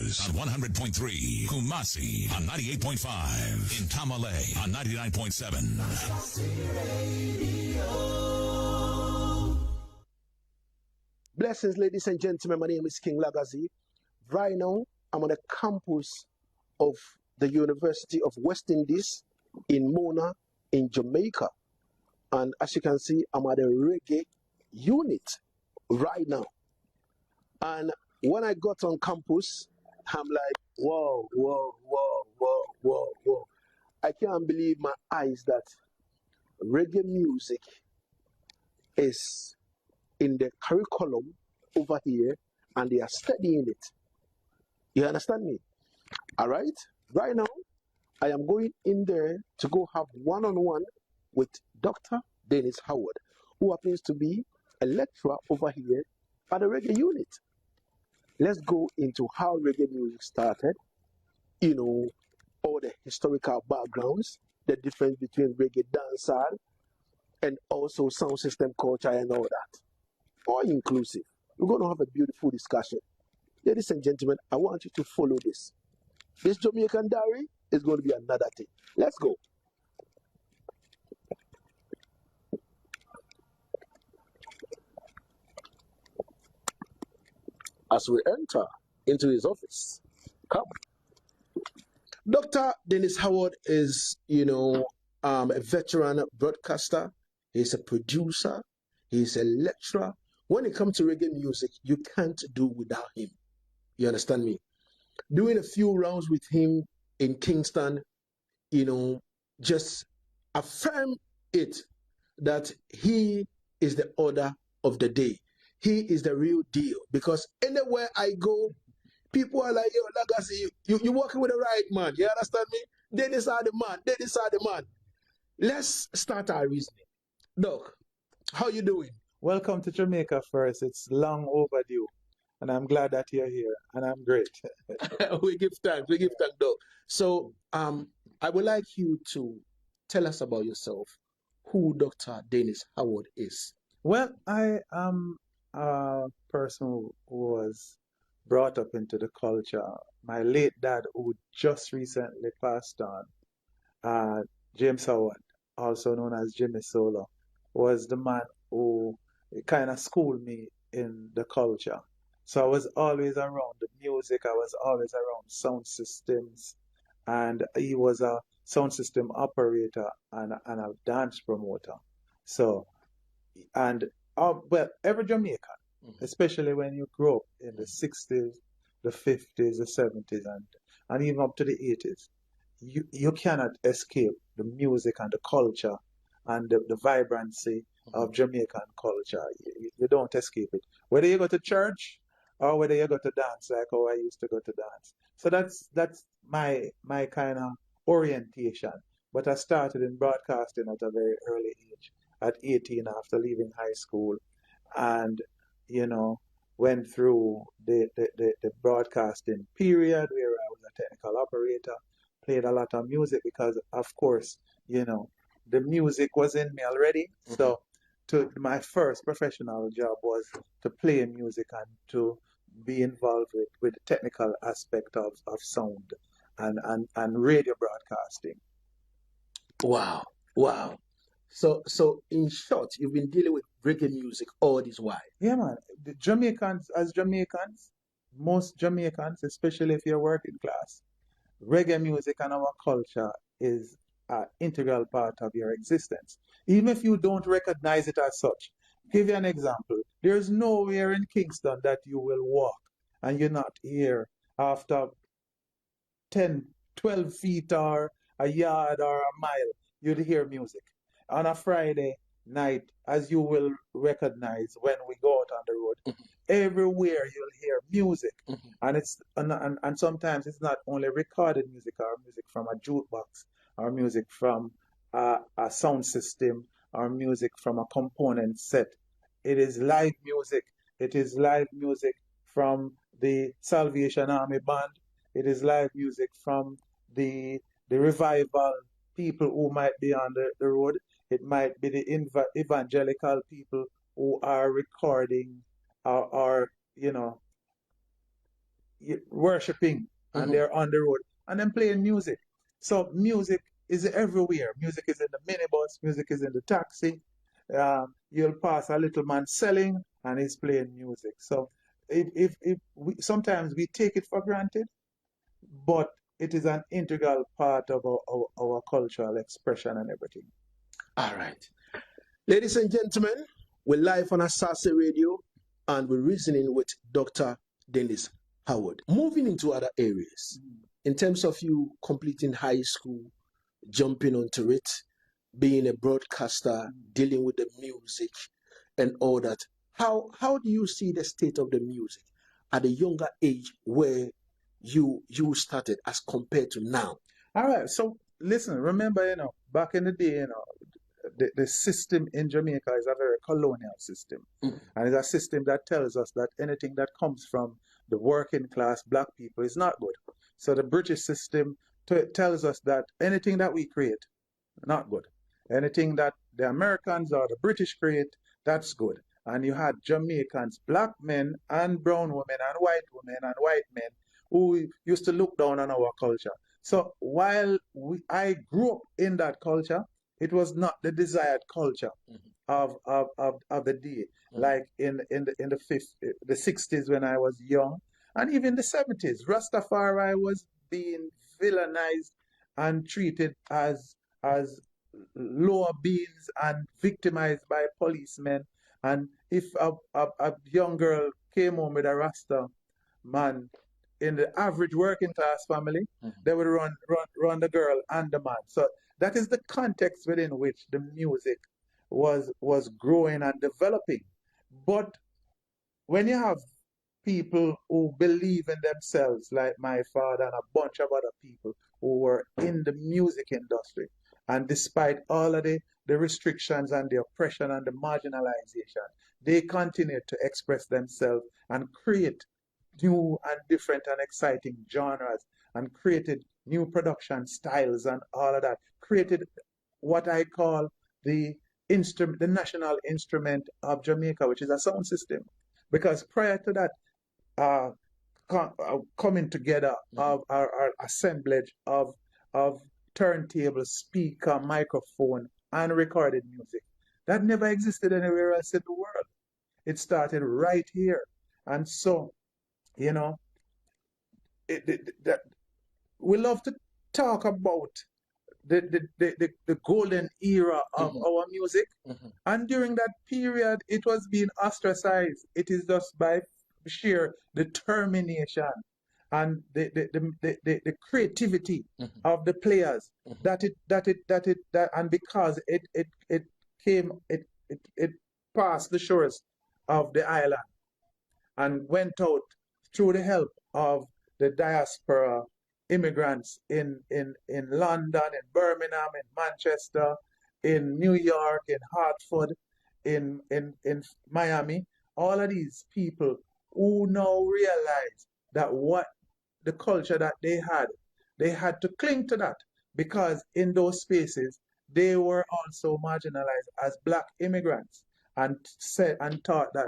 Settingz on 100.3. Kumasi on 98.5. In Tamale on 99.7. Blessings, ladies and gentlemen. My name is King Lagazee. Right now, I'm on the campus of the University of West Indies in Mona, in Jamaica. And as you can see, I'm at the Reggae unit right now. And when I got on campus, I'm like, whoa, whoa, whoa, whoa, whoa, whoa. I can't believe my eyes that reggae music is in the curriculum over here and they are studying it. You understand me? All right? Right now, I am going in there to go have one-on-one with Dr. Dennis Howard, who happens to be a lecturer over here at the reggae unit. Let's go into how reggae music started, you know, all the historical backgrounds, the difference between reggae dancehall and also sound system culture and all that. All inclusive. We're going to have a beautiful discussion. Ladies and gentlemen, I want you to follow this. This Jamaican diary is going to be another thing. Let's go. As we enter into his office, come. Dr. Dennis Howard is, a veteran broadcaster. He's a producer. He's a lecturer. When it comes to reggae music, you can't do without him. You understand me? Doing a few rounds with him in Kingston, just affirm it that he is the order of the day. He is the real deal. Because anywhere I go, people are like, yo, Lagazee, you're working with the right man. You understand me? They decide the man. They decide the man. Let's start our reasoning. Doc, how you doing? Welcome to Jamaica first. It's long overdue. And I'm glad that you're here. And I'm great. We give thanks, Doc. So I would like you to tell us about yourself, who Dr. Dennis Howard is. Well, I am a person who was brought up into the culture. My late dad, who just recently passed on, James Howard, also known as Jimmy Solo, was the man who kind of schooled me in the culture. So I was always around the music. I was always around sound systems. And he was a sound system operator and a dance promoter. So, and every Jamaican, especially when you grow up in the 60s, the 50s, the 70s, and even up to the 80s, you cannot escape the music and the culture and the vibrancy of Jamaican culture. You don't escape it. Whether you go to church or whether you go to dance, like how I used to go to dance. So that's my kind of orientation. But I started in broadcasting at a very early age, at 18 after leaving high school, and went through the broadcasting period where I was a technical operator, played a lot of music because, of course, the music was in me already. So my first professional job was to play music and to be involved with the technical aspect of sound and radio broadcasting. Wow. So in short, you've been dealing with reggae music all this while. Yeah, man. The Jamaicans, most Jamaicans, especially if you're working class, reggae music and our culture is an integral part of your existence. Even if you don't recognize it as such. Give you an example. There's nowhere in Kingston that you will walk and you're not here after 10, 12 feet or a yard or a mile, you'd hear music. On a Friday night, as you will recognize when we go out on the road, everywhere you'll hear music. And it's and sometimes it's not only recorded music or music from a jukebox or music from a sound system or music from a component set. It is live music. It is live music from the Salvation Army Band. It is live music from the revival people who might be on the road. It might be the evangelical people who are recording or worshiping and they're on the road and then playing music. So music is everywhere. Music is in the minibus, music is in the taxi. You'll pass a little man selling and he's playing music. So if we, sometimes we take it for granted, but it is an integral part of our cultural expression and everything. All right. Ladies and gentlemen, we're live on Asaase Radio and we're reasoning with Dr. Dennis Howard. Moving into other areas, in terms of you completing high school, jumping onto it, being a broadcaster, dealing with the music and all that, how do you see the state of the music at a younger age where you started as compared to now? All right. So listen, remember, back in the day, the system in Jamaica is a very colonial system. And it's a system that tells us that anything that comes from the working class black people is not good. So the British system tells us that anything that we create, not good. Anything that the Americans or the British create, that's good. And you had Jamaicans, black men and brown women and white men who used to look down on our culture. So while I grew up in that culture, it was not the desired culture of the day. Like in the 60s when I was young, and even the 70s, Rastafari was being villainized and treated as lower beings and victimized by policemen. And if a young girl came home with a Rasta man in the average working class family, they would run the girl and the man. So that is the context within which the music was growing and developing. But when you have people who believe in themselves, like my father and a bunch of other people who were in the music industry, and despite all of the restrictions and the oppression and the marginalization, they continued to express themselves and create new and different and exciting genres and created new production styles and all of that. Created what I call the national instrument of Jamaica, which is a sound system. Because prior to that coming together of our assemblage of turntable, speaker, microphone, and recorded music, that never existed anywhere else in the world. It started right here. And so, we love to talk about the golden era of our music. And during that period, it was being ostracized. It is just by sheer determination and the creativity of the players that and because it passed the shores of the island and went out through the help of the diaspora immigrants in London, in Birmingham, in Manchester, in New York, in Hartford, in Miami. All of these people who now realize that what the culture that they had to cling to that, because in those spaces they were also marginalized as black immigrants and said and taught that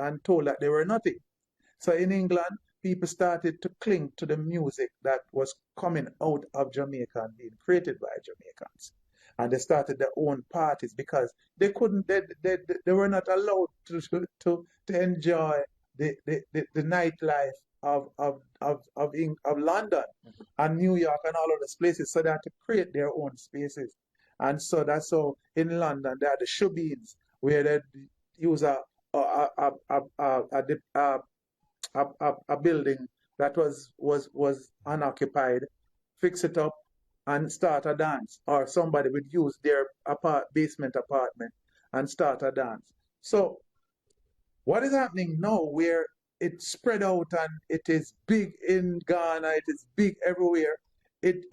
and told that they were nothing. So in England, people started to cling to the music that was coming out of Jamaica and being created by Jamaicans. And they started their own parties because they were not allowed to enjoy the nightlife of London and New York and all of those places. So they had to create their own spaces. And so that's how in London they had the showbeans where they use a building that was unoccupied, fix it up and start a dance, or somebody would use their basement apartment and start a dance. So what is happening now where it spread out and it is big in Ghana, it is big everywhere, it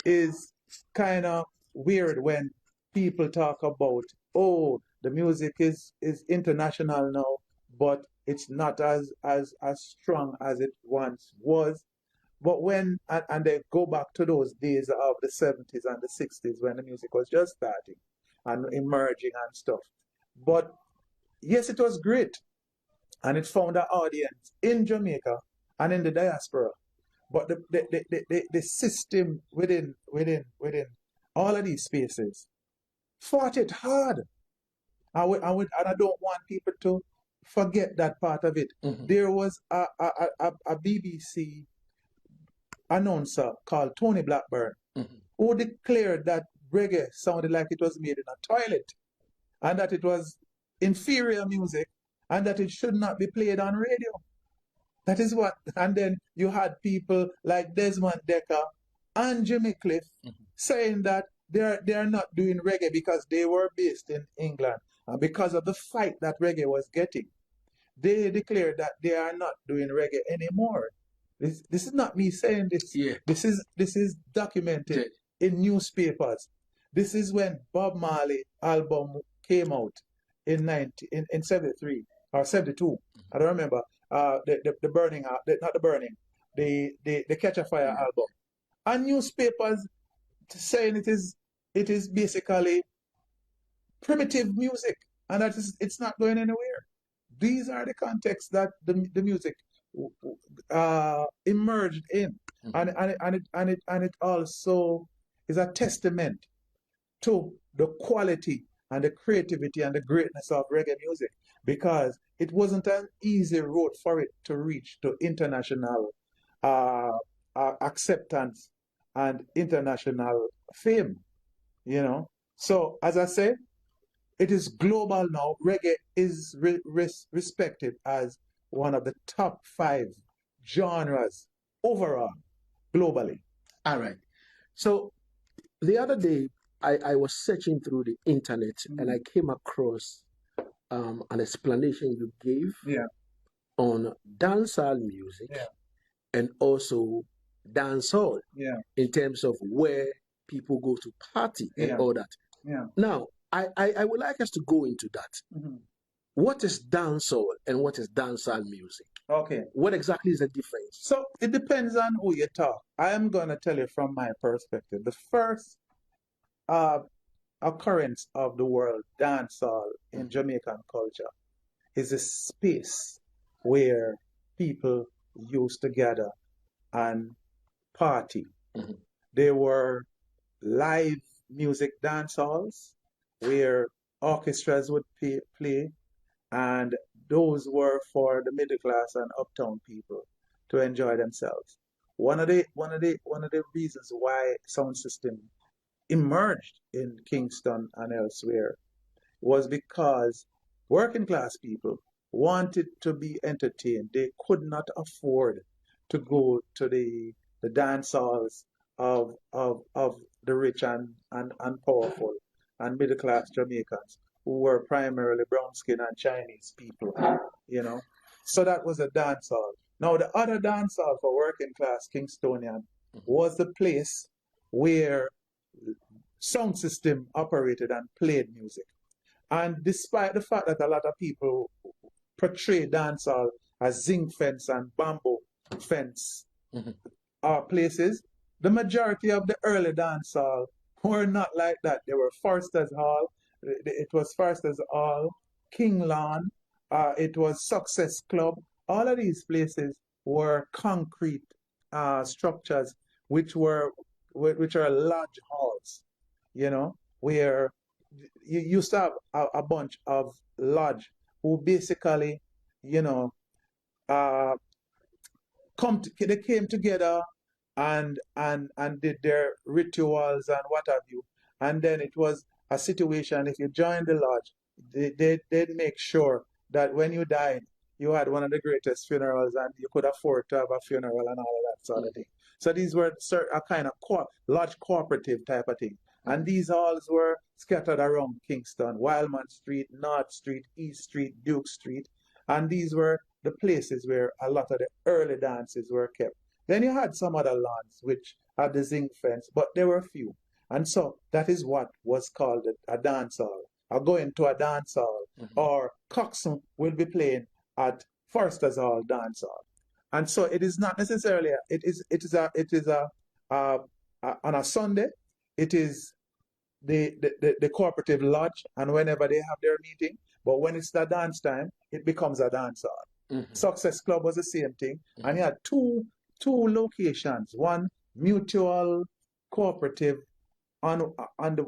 is kind of weird when people talk about, oh, the music is international now, but it's not as strong as it once was. But when, and they go back to those days of the 70s and the 60s when the music was just starting and emerging and stuff. But yes, it was great. and it found an audience in Jamaica and in the diaspora. But the system within all of these spaces fought it hard. And I don't want people to forget that part of it. There was a BBC announcer called Tony Blackburn who declared that reggae sounded like it was made in a toilet and that it was inferior music and that it should not be played on radio. That is what. And then you had people like Desmond Decker and Jimmy Cliff saying that they are not doing reggae because they were based in England and because of the fight that reggae was getting. They declared that they are not doing reggae anymore. This is not me saying this. Yeah. This is documented in newspapers. This is when Bob Marley album came out in 73 or 72. I don't remember. The burning, not the burning, the Catch a Fire album, and newspapers saying it is basically primitive music and that it's not going anywhere. These are the contexts that the music emerged in, and it also is a testament to the quality and the creativity and the greatness of reggae music, because it wasn't an easy road for it to reach to international acceptance and international fame, you know. So, as I say, it is global now. Reggae is respected as one of the top 5 genres overall, globally. All right. So, the other day, I was searching through the internet and I came across an explanation you gave on dancehall music and also dancehall in terms of where people go to party and all that. Now, I would like us to go into that. What is dancehall and what is dancehall music? Okay. What exactly is the difference? So it depends on who you talk. I am going to tell you from my perspective. The first occurrence of the word dancehall in Jamaican culture is a space where people used to gather and party. There were live music dance halls where orchestras would play, and those were for the middle class and uptown people to enjoy themselves. One of the reasons why sound system emerged in Kingston and elsewhere was because working class people wanted to be entertained. They could not afford to go to the dance halls of the rich and powerful and middle class Jamaicans, who were primarily brown skin and Chinese people, you know. So that was a dance hall. Now the other dance hall for working class Kingstonian was the place where sound system operated and played music. And despite the fact that a lot of people portray dancehall as zinc fence and bamboo fence places, the majority of the early dancehall were not like that. They were Forster's Hall. It was Forster's Hall, King Lawn. It was Success Club. All of these places were concrete structures, which are large halls, you know, where you used to have a bunch of lodge who basically, you know, they came together and did their rituals and what have you. And then it was a situation, if you joined the lodge, they'd make sure that when you died, you had one of the greatest funerals and you could afford to have a funeral and all of that sort of thing. So these were a kind of lodge cooperative type of thing. And these halls were scattered around Kingston, Wildman Street, North Street, East Street, Duke Street. And these were the places where a lot of the early dances were kept. Then you had some other lawns which had the zinc fence, but there were few. And so that is what was called a dance hall. Or going to a dance hall, or Coxsone will be playing at Forster's Hall dance hall. And so it is not necessarily on a Sunday, it is the cooperative lodge, and whenever they have their meeting, but when it's the dance time, it becomes a dance hall. Success Club was the same thing. And you had two locations. One mutual cooperative on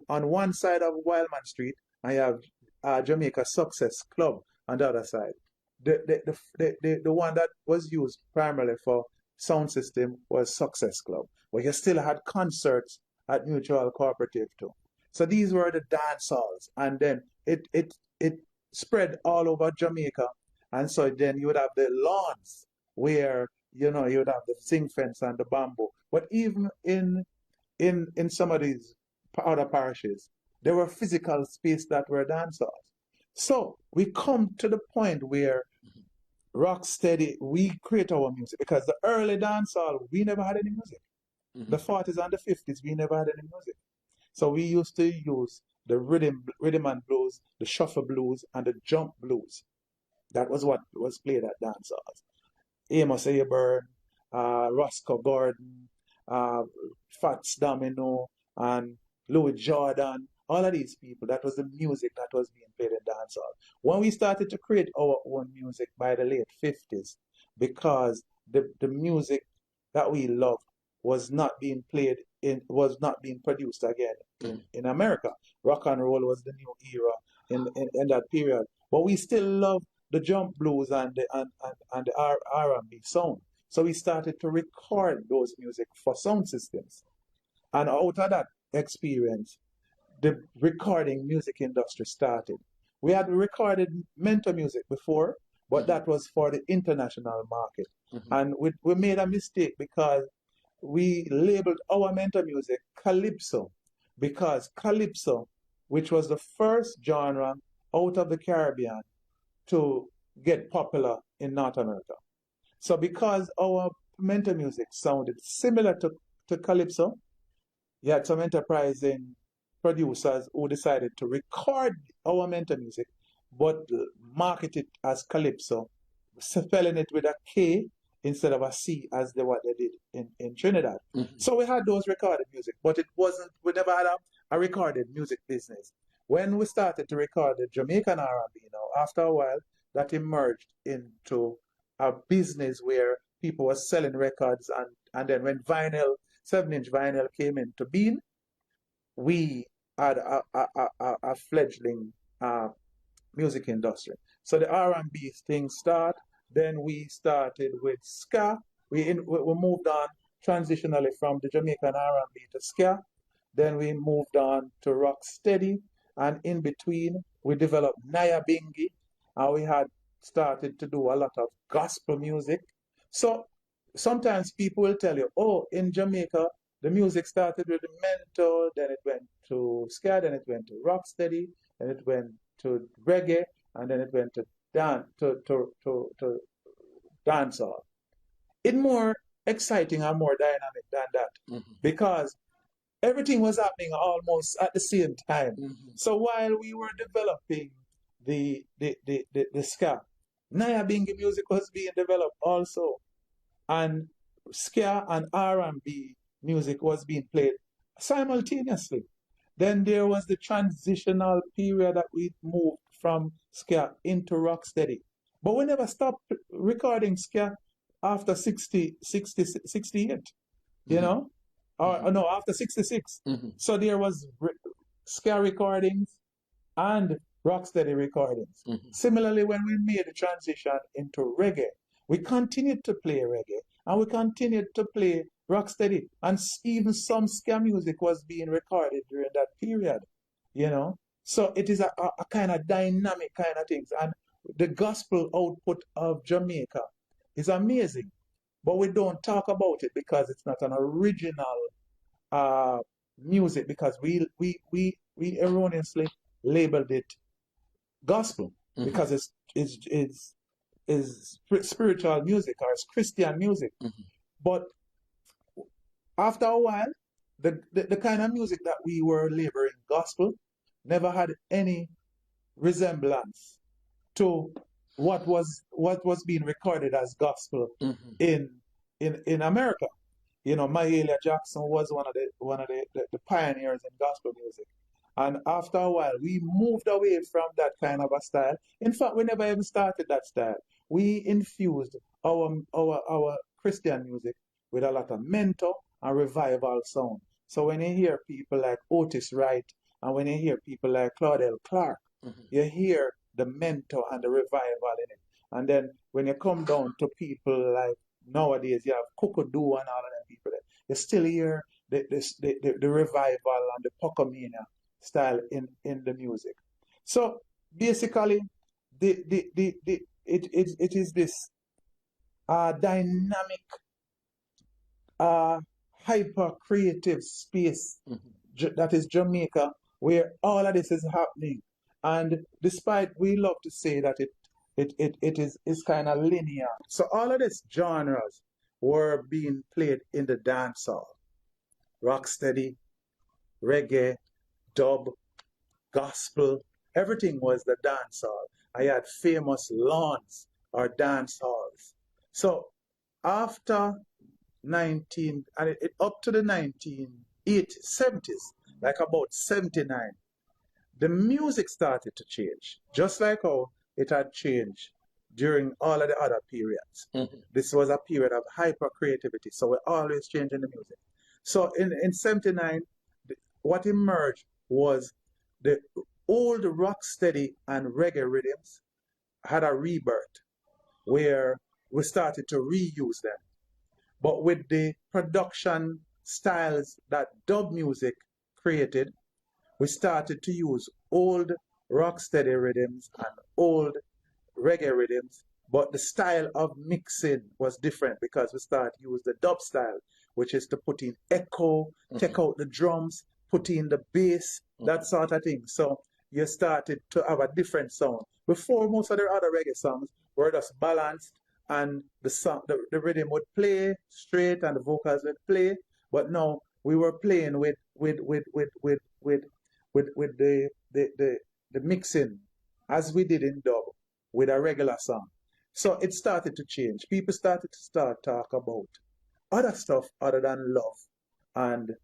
one side of Wildman Street, and you have Jamaica Success Club on the other side. The one that was used primarily for sound system was Success Club, where you still had concerts at Mutual Cooperative too. So these were the dance halls, and then it spread all over Jamaica, and so then you would have the lawns where you would have the zinc fence and the bamboo. But even in some of these other parishes, there were physical space that were dance halls. So we come to the point where Rocksteady, we create our music, because the early dancehall, we never had any music. The 40s and the 50s, we never had any music. So we used to use the rhythm and blues, the shuffle blues, and the jump blues. That was what was played at dancehalls. Amos Aburn, Roscoe Gordon, Fats Domino, and Louis Jordan, all of these people, that was the music that was being played in dancehall. When we started to create our own music by the late 50s, because the music that we loved was not being produced again in America. Rock and roll was the new era in that period. But we still love the jump blues and the R&B sound. So we started to record those music for sound systems. And out of that experience, the recording music industry started. We had recorded mentor music before, but that was for the international market. And we made a mistake because we labeled our mentor music Calypso, because Calypso, which was the first genre out of the Caribbean to get popular in North America. So because our mentor music sounded similar to Calypso, you had some enterprising producers who decided to record our mentor music, but market it as Calypso, spelling it with a K instead of a C, as what they did in Trinidad. So we had those recorded music, but we never had a recorded music business. When we started to record the Jamaican R&B now, after a while, that emerged into a business where people were selling records, and then when 7-inch vinyl came into being, we had a fledgling music industry. So the R&B thing started. Then we started with ska. We moved on transitionally from the Jamaican R&B to ska. Then we moved on to Rocksteady, and in between we developed Naya Bingi, and we had started to do a lot of gospel music. So sometimes people will tell you, oh, in Jamaica, the music started with the Mentor, then it went to ska, then it went to Rocksteady, then it went to Reggae, and then it went to dancehall. It's more exciting and more dynamic than that, because everything was happening almost at the same time. So while we were developing the ska, Naya Bingi music was being developed also, and ska and R&B music was being played simultaneously. Then there was the transitional period that we moved from ska into Rocksteady. But we never stopped recording ska after 68, you know? Or no, after 66. So there was ska recordings and Rocksteady recordings. Similarly, when we made the transition into reggae, we continued to play reggae, and we continued to play Rocksteady, and even some ska music was being recorded during that period, you know. So it is a kind of dynamic kind of things, and the gospel output of Jamaica is amazing, but we don't talk about it because it's not an original music, because we erroneously labeled it gospel because it's spiritual music, or it's Christian music. But after a while, the kind of music that we were labeling gospel never had any resemblance to what was being recorded as gospel in America. You know, Mahalia Jackson was one of the pioneers in gospel music. And after a while, we moved away from that kind of a style. In fact, we never even started that style. we infused our Christian music with a lot of mento and revival sound. So when you hear people like Otis Wright and when you hear people like Claudel Clark, you hear the mento and the revival in it. And then when you come down to people like nowadays, you have Kukudu and all of them people there, you still hear the revival and the Pocomania style in the music. So basically, it is this dynamic, hyper creative space that is Jamaica, where all of this is happening. And despite we love to say that it is kind of linear. So all of these genres were being played in the dancehall. Rocksteady, reggae, dub, gospel, everything was the dancehall. I had famous lawns or dance halls. So after up to the 1970s, like about 79, the music started to change, just like how it had changed during all of the other periods. This was a period of hyper creativity, so we're always changing the music. So in 79, what emerged was the old rocksteady and reggae rhythms had a rebirth where we started to reuse them. But with the production styles that dub music created, we started to use old rocksteady rhythms and old reggae rhythms, but the style of mixing was different because we started to use the dub style, which is to put in echo, take out the drums, put in the bass, that sort of thing. So you started to have a different sound. Before, most of the other reggae songs were just balanced and the rhythm would play straight and the vocals would play, but now we were playing with the mixing as we did in dub with a regular song. So it started to change. People started to talk about other stuff other than love and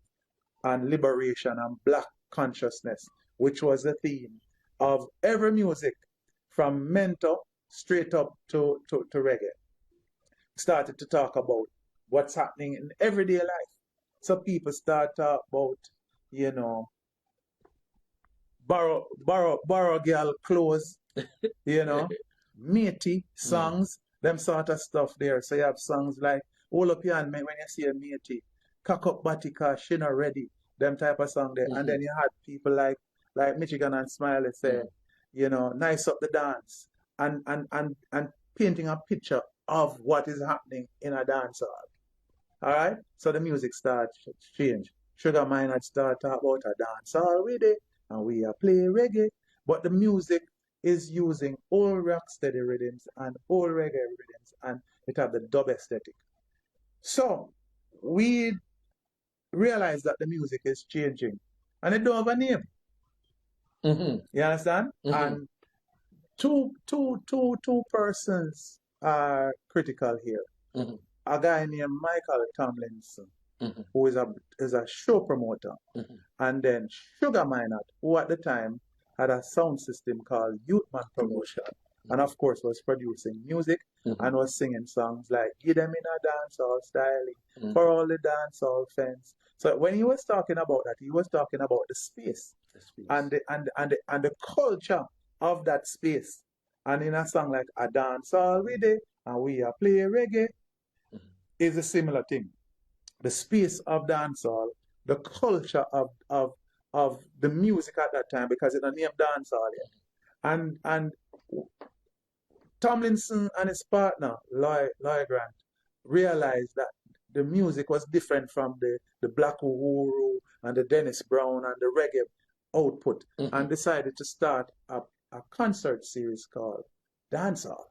liberation and black consciousness, which was the theme of every music from mento straight up to reggae. Started to talk about what's happening in everyday life. So people start talk about, borrow girl clothes, matey songs, them sort of stuff there. So you have songs like, hold up your hand when you see a matey, cock up body cause she not ready, them type of song there. And then you had people like Michigan and Smiley say, nice up the dance and painting a picture of what is happening in a dance hall. All right? So the music starts to change. Sugar Mine had started talk about a dance hall with it, and we are playing reggae. But the music is using old rocksteady rhythms and old reggae rhythms, and it have the dub aesthetic. So we realize that the music is changing, and it don't have a name. You understand? And two persons are critical here. A guy named Michael Tomlinson, who is a show promoter, and then Sugar Minot, who at the time had a sound system called Youthman Promotion, and of course was producing music and was singing songs like "Give Them in a Dancehall Styling," "For All the Dancehall Fans." So when he was talking about that, he was talking about the space. And the culture of that space. And in a song like "A Dance All With It" and "We Are Play Reggae" is a similar thing. The space of dancehall, the culture of the music at that time, because it's a name dancehall yet. And Tomlinson and his partner, Loy Grant, realized that the music was different from the Black Uhuru and the Dennis Brown and the reggae output, and decided to start a concert series called Dancehall.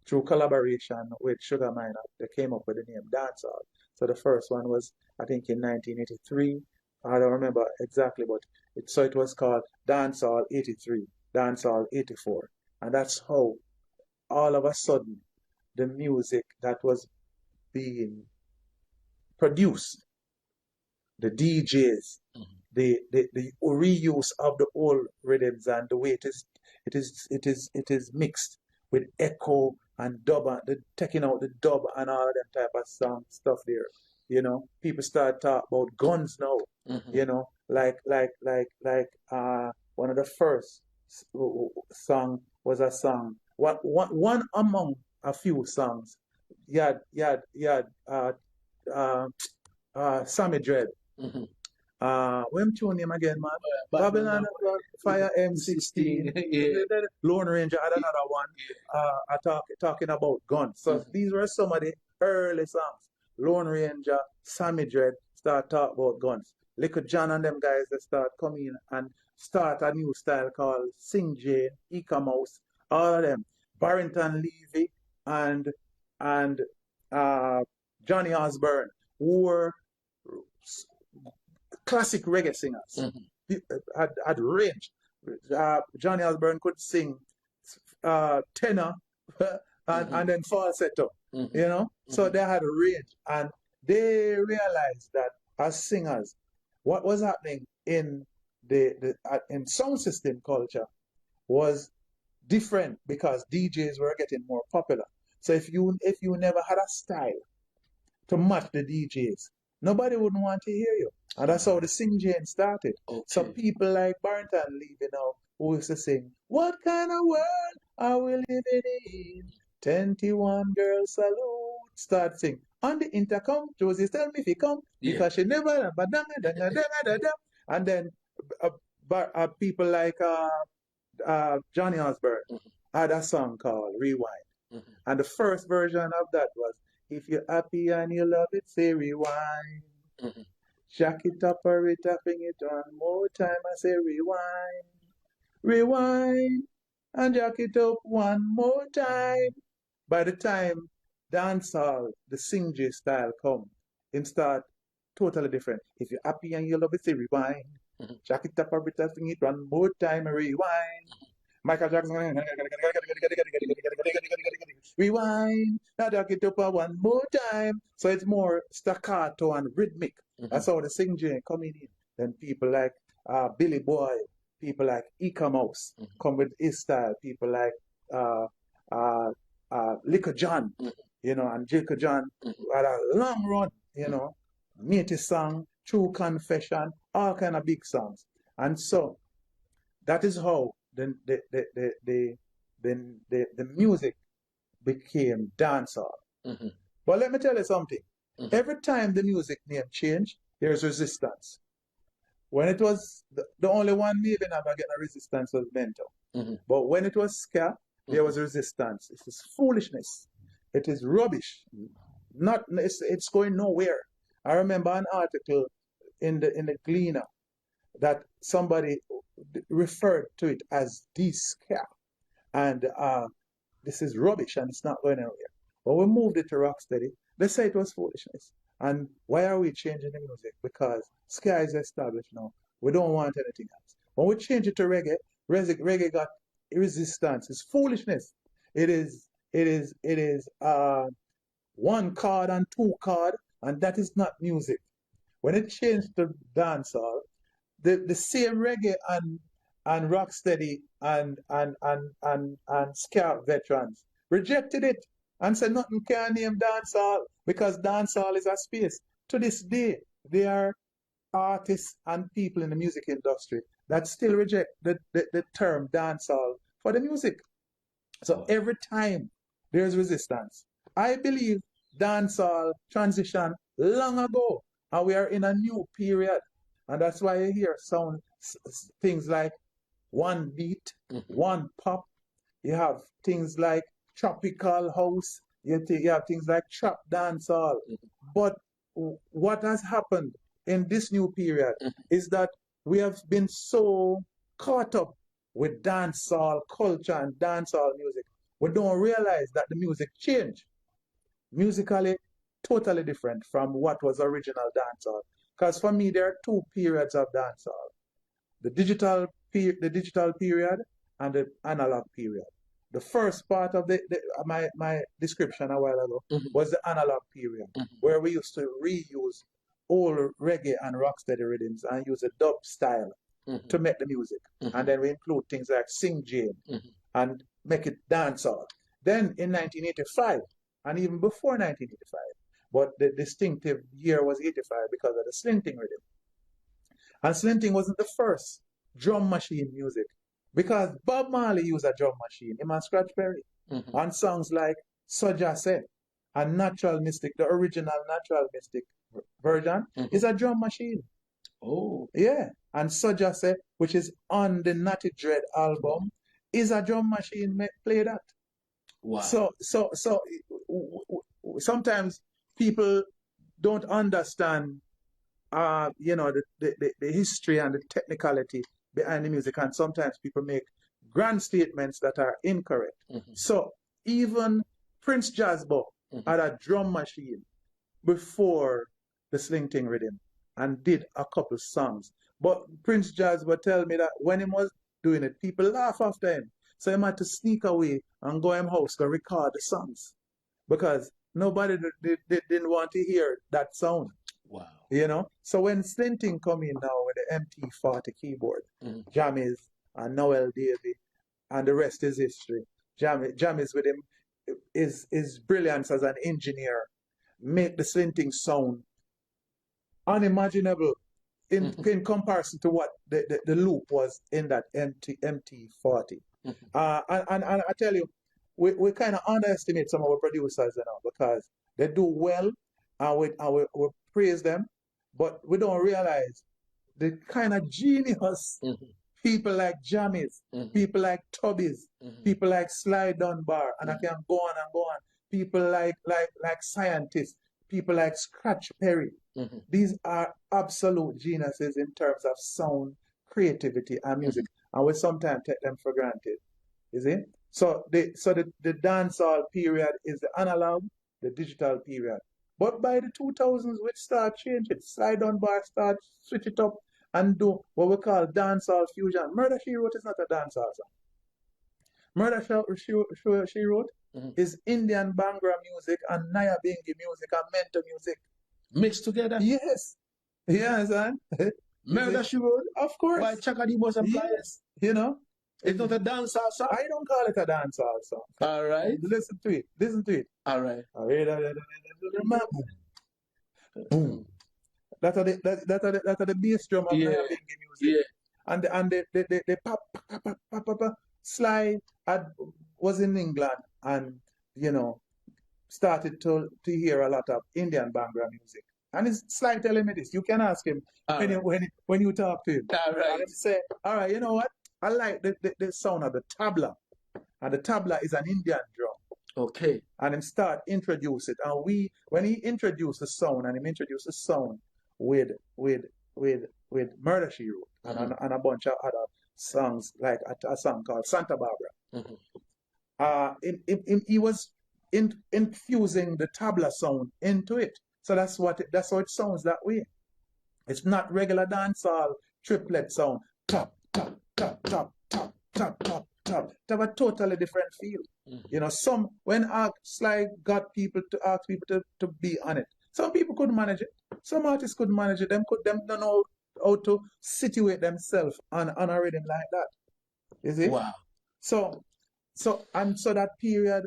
Through collaboration with Sugar Minot, they came up with the name Dancehall. So the first one was, I think, in 1983. I don't remember exactly, but it was called Dancehall 83, Dancehall 84. And that's how all of a sudden the music that was being produced, the DJs, the reuse of the old rhythms and the way it is mixed with echo, and dub and taking out the dub and all of them type of stuff there. You know, people start talking about guns now. You know, like one of the first song was a song. One among a few songs. Sammy Dread. When tune him again, man? Babylon Fire M16. Lone Ranger had another one. Talking about guns. So these were some of the early songs. Lone Ranger, Sammy Dread start talk about guns. Little John and them guys that start coming and start a new style called Sing Jane, Ika Mouse, all of them. Barrington Levy and Johnny Osborne, who were classic reggae singers. Had range. Johnny Osborne could sing tenor and then falsetto. You know, so they had a range, and they realized that as singers, what was happening in in sound system culture was different because DJs were getting more popular. So if you never had a style to match the DJs, nobody wouldn't want to hear you. And that's how the Sing Jane started. Okay. So people like Barrington Levy now, who used to sing, "What kind of world are we living in? 21 girls salute." Start sing. On the intercom, Josie tell me if he come, because she never, and then people like Johnny Osborne had a song called Rewind. And the first version of that was, "If you're happy and you love it, say rewind. Jack it up or it tapping it one more time. I say rewind. Rewind and jack it up one more time." By the time dancehall, the Sing J style come, him start totally different. "If you're happy and you love it, say rewind. Jack it up or it tapping it one more time, rewind." Michael Jackson, rewind, now jack it up one more time. So it's more staccato and rhythmic. That's how the Sing Jane coming in. Then people like Billy Boy, people like Ika Mouse come with his style. People like Liquor John, you know, and Liquor John had a long run, you know, Matey Song, True Confession, all kind of big songs. And so that is how the music became dancehall. But let me tell you something. Every time the music name changed, there's resistance. When it was the only one maybe never getting a resistance was Bento. But when it was ska, there was resistance. It is foolishness. It is rubbish. It's going nowhere. I remember an article in the Gleaner that somebody referred to it as ska, and this is rubbish and it's not going anywhere. But we moved it to Rocksteady. They say it was foolishness. And why are we changing the music? Because ska is established now. We don't want anything else. When we change it to reggae, reggae got resistance. It's foolishness. It is one chord and two chord, and that is not music. When it changed to dancehall, the same reggae and rocksteady and ska veterans rejected it and said nothing can name dancehall because dancehall is a space. To this day, there are artists and people in the music industry that still reject the term dancehall for the music. So every time there's resistance. I believe dancehall transition long ago, and we are in a new period. And that's why you hear things like one beat, one pop. You have things like tropical house. You have things like trap dancehall. But what has happened in this new period is that we have been so caught up with dancehall culture and dancehall music. We don't realize that the music changed. Musically, totally different from what was original dancehall. Because for me, there are two periods of dancehall. The digital period and the analog period. The first part of my description a while ago was the analog period, where we used to reuse old reggae and rocksteady rhythms and use a dub style to make the music. And then we include things like Sing Jane and make it dancehall. Then in 1985, and even before 1985, but the distinctive year was 85 because of the slinting rhythm. And slinting wasn't the first drum machine music, because Bob Marley used a drum machine, him and Scratch Perry, on songs like Asaase and Natural Mystic, the original Natural Mystic version, is a drum machine. Oh. Yeah. And Asaase, which is on the Natty Dread album, is a drum machine. Play that. Wow. So sometimes people don't understand, the history and the technicality behind the music, and sometimes people make grand statements that are incorrect. So even Prince Jazzbo had a drum machine before the slinting rhythm and did a couple songs. But Prince Jazzbo tell me that when he was doing it, people laugh after him. So he had to sneak away and go in house to record the songs, because nobody didn't want to hear that sound. Wow. So when slinting come in now with the MT40 keyboard, Jammies and Noel Davy, and the rest is history. Jammies with him, his brilliance as an engineer make the slinting sound unimaginable in comparison to what the loop was in that MT40. And I tell you, we kind of underestimate some of our producers because they do well, and we praise them, but we don't realize the kind of genius people like Jammies, people like Tubbies, people like Sly Dunbar, and I can go on and go on. People like scientists, people like Scratch Perry. These are absolute geniuses in terms of sound, creativity, and music, and we sometimes take them for granted. You see? So the dancehall period is the analog, the digital period. But by the 2000s, we start changing. Sly Dunbar start switch it up and do what we call dancehall fusion. Murder, She Wrote is not a dancehall song. Murder, She Wrote is Indian Bhangra music and Naya Bingi music and Mento music. Mixed together? Yes. You understand? Murder, She Wrote? Of course. By Chaka D Boss and Yes. It's not a dancehall song? I don't call it a dancehall song. All right. Listen to it. All right. Boom. That are the bass drum of Naya Bingi music. Yeah. And the pop. Sly was in England and started to hear a lot of Indian Bhangra music. And it's Sly telling me this. You can ask him when you talk to him. All right. And he say, all right, you know what? I like the sound of the tabla. And the tabla is an Indian drum. Okay. And him start introduce it. And when he introduced the sound, with Murder, She Wrote and a bunch of other songs, like a song called Santa Barbara. He was infusing the tabla sound into it. So that's how it sounds that way. It's not regular dancehall triplet sound. Top, top, top, top, top, top, top, top. It have a totally different feel. When Sly got people to ask people to be on it, some people couldn't manage it. Some artists couldn't manage it. Them don't know how to situate themselves on a rhythm like that. You see? Wow. So that period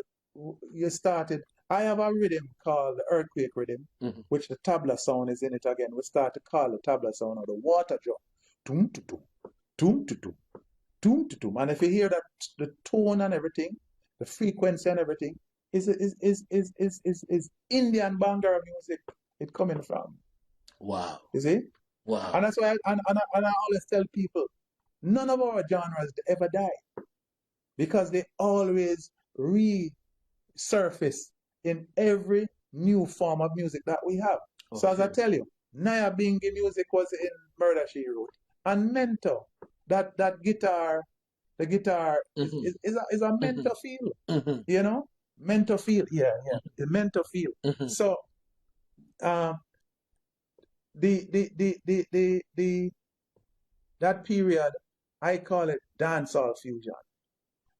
you started. I have a rhythm called the earthquake rhythm, which the tabla sound is in it again. We start to call the tabla sound of the water drum. Tum to tum, tum to tum, tum to tum. And if you hear that, the tone and everything, the frequency and everything, is Indian Bhangra music it coming from. Wow. You see? Wow. And that's why I always tell people, none of our genres ever die, because they always resurface in every new form of music that we have. Okay. So as I tell you, Naya Bingi music was in Murder, She Wrote. And Mento, that guitar, the guitar is a Mento feel. Mento feel, yeah. The Mento feel. So that period, I call it dancehall fusion.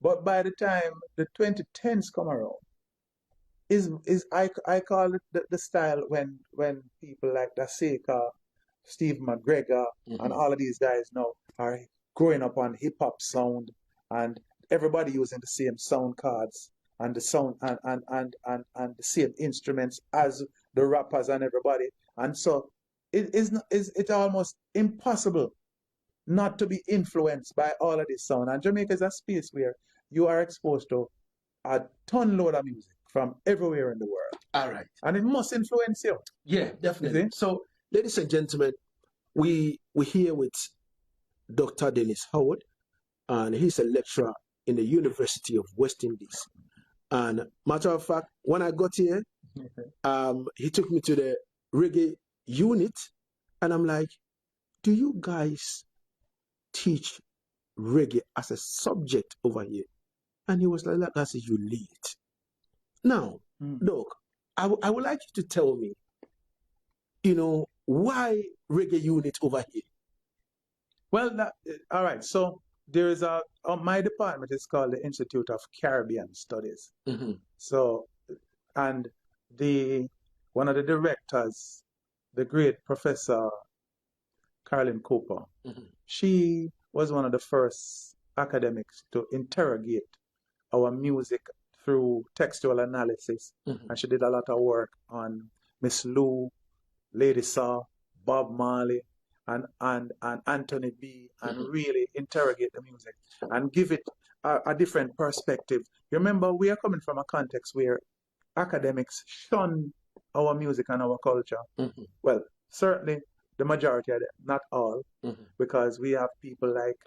But by the time the 2010s come around, I call it the style when people like Daseka, Steve McGregor, and all of these guys now are growing up on hip hop sound, and everybody using the same sound cards and the sound and the same instruments as the rappers and everybody. And so it's almost impossible not to be influenced by all of this sound. And Jamaica is a space where you are exposed to a ton load of music from everywhere in the world. All right. And it must influence you. Yeah, definitely. You see? So, ladies and gentlemen, we here with Dr. Dennis Howard, and he's a lecturer in the University of West Indies. And matter of fact, when I got here, he took me to the reggae unit, and I'm like, do you guys teach reggae as a subject over here? And he was like, Lagazee, you lead. Now, Doc, I would like you to tell me, why reggae unit over here? Well, all right. So there is my department is called the Institute of Caribbean Studies. Mm-hmm. So, and one of the directors, the great Professor Carolyn Cooper, she was one of the first academics to interrogate our music through textual analysis. And she did a lot of work on Miss Lou, Lady Saw, Bob Marley, and Anthony B, and really interrogate the music and give it a different perspective. You remember, we are coming from a context where academics shun our music and our culture. Well, certainly the majority of them, not all, because we have people like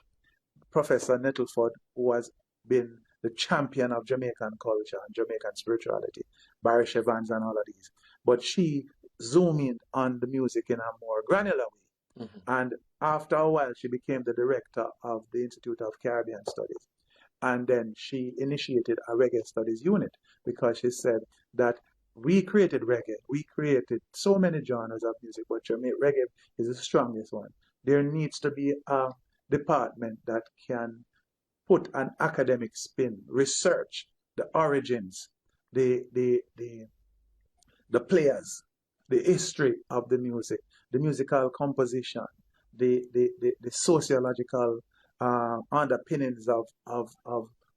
Professor Nettleford, who has been the champion of Jamaican culture and Jamaican spirituality, Barry Evans and all of these. But she zoomed in on the music in a more granular way. And after a while, she became the director of the Institute of Caribbean Studies. And then she initiated a reggae studies unit because she said that we created reggae. We created so many genres of music, but reggae is the strongest one. There needs to be a department that can put an academic spin, research the origins, the players, the history of the music, the musical composition, the sociological underpinnings of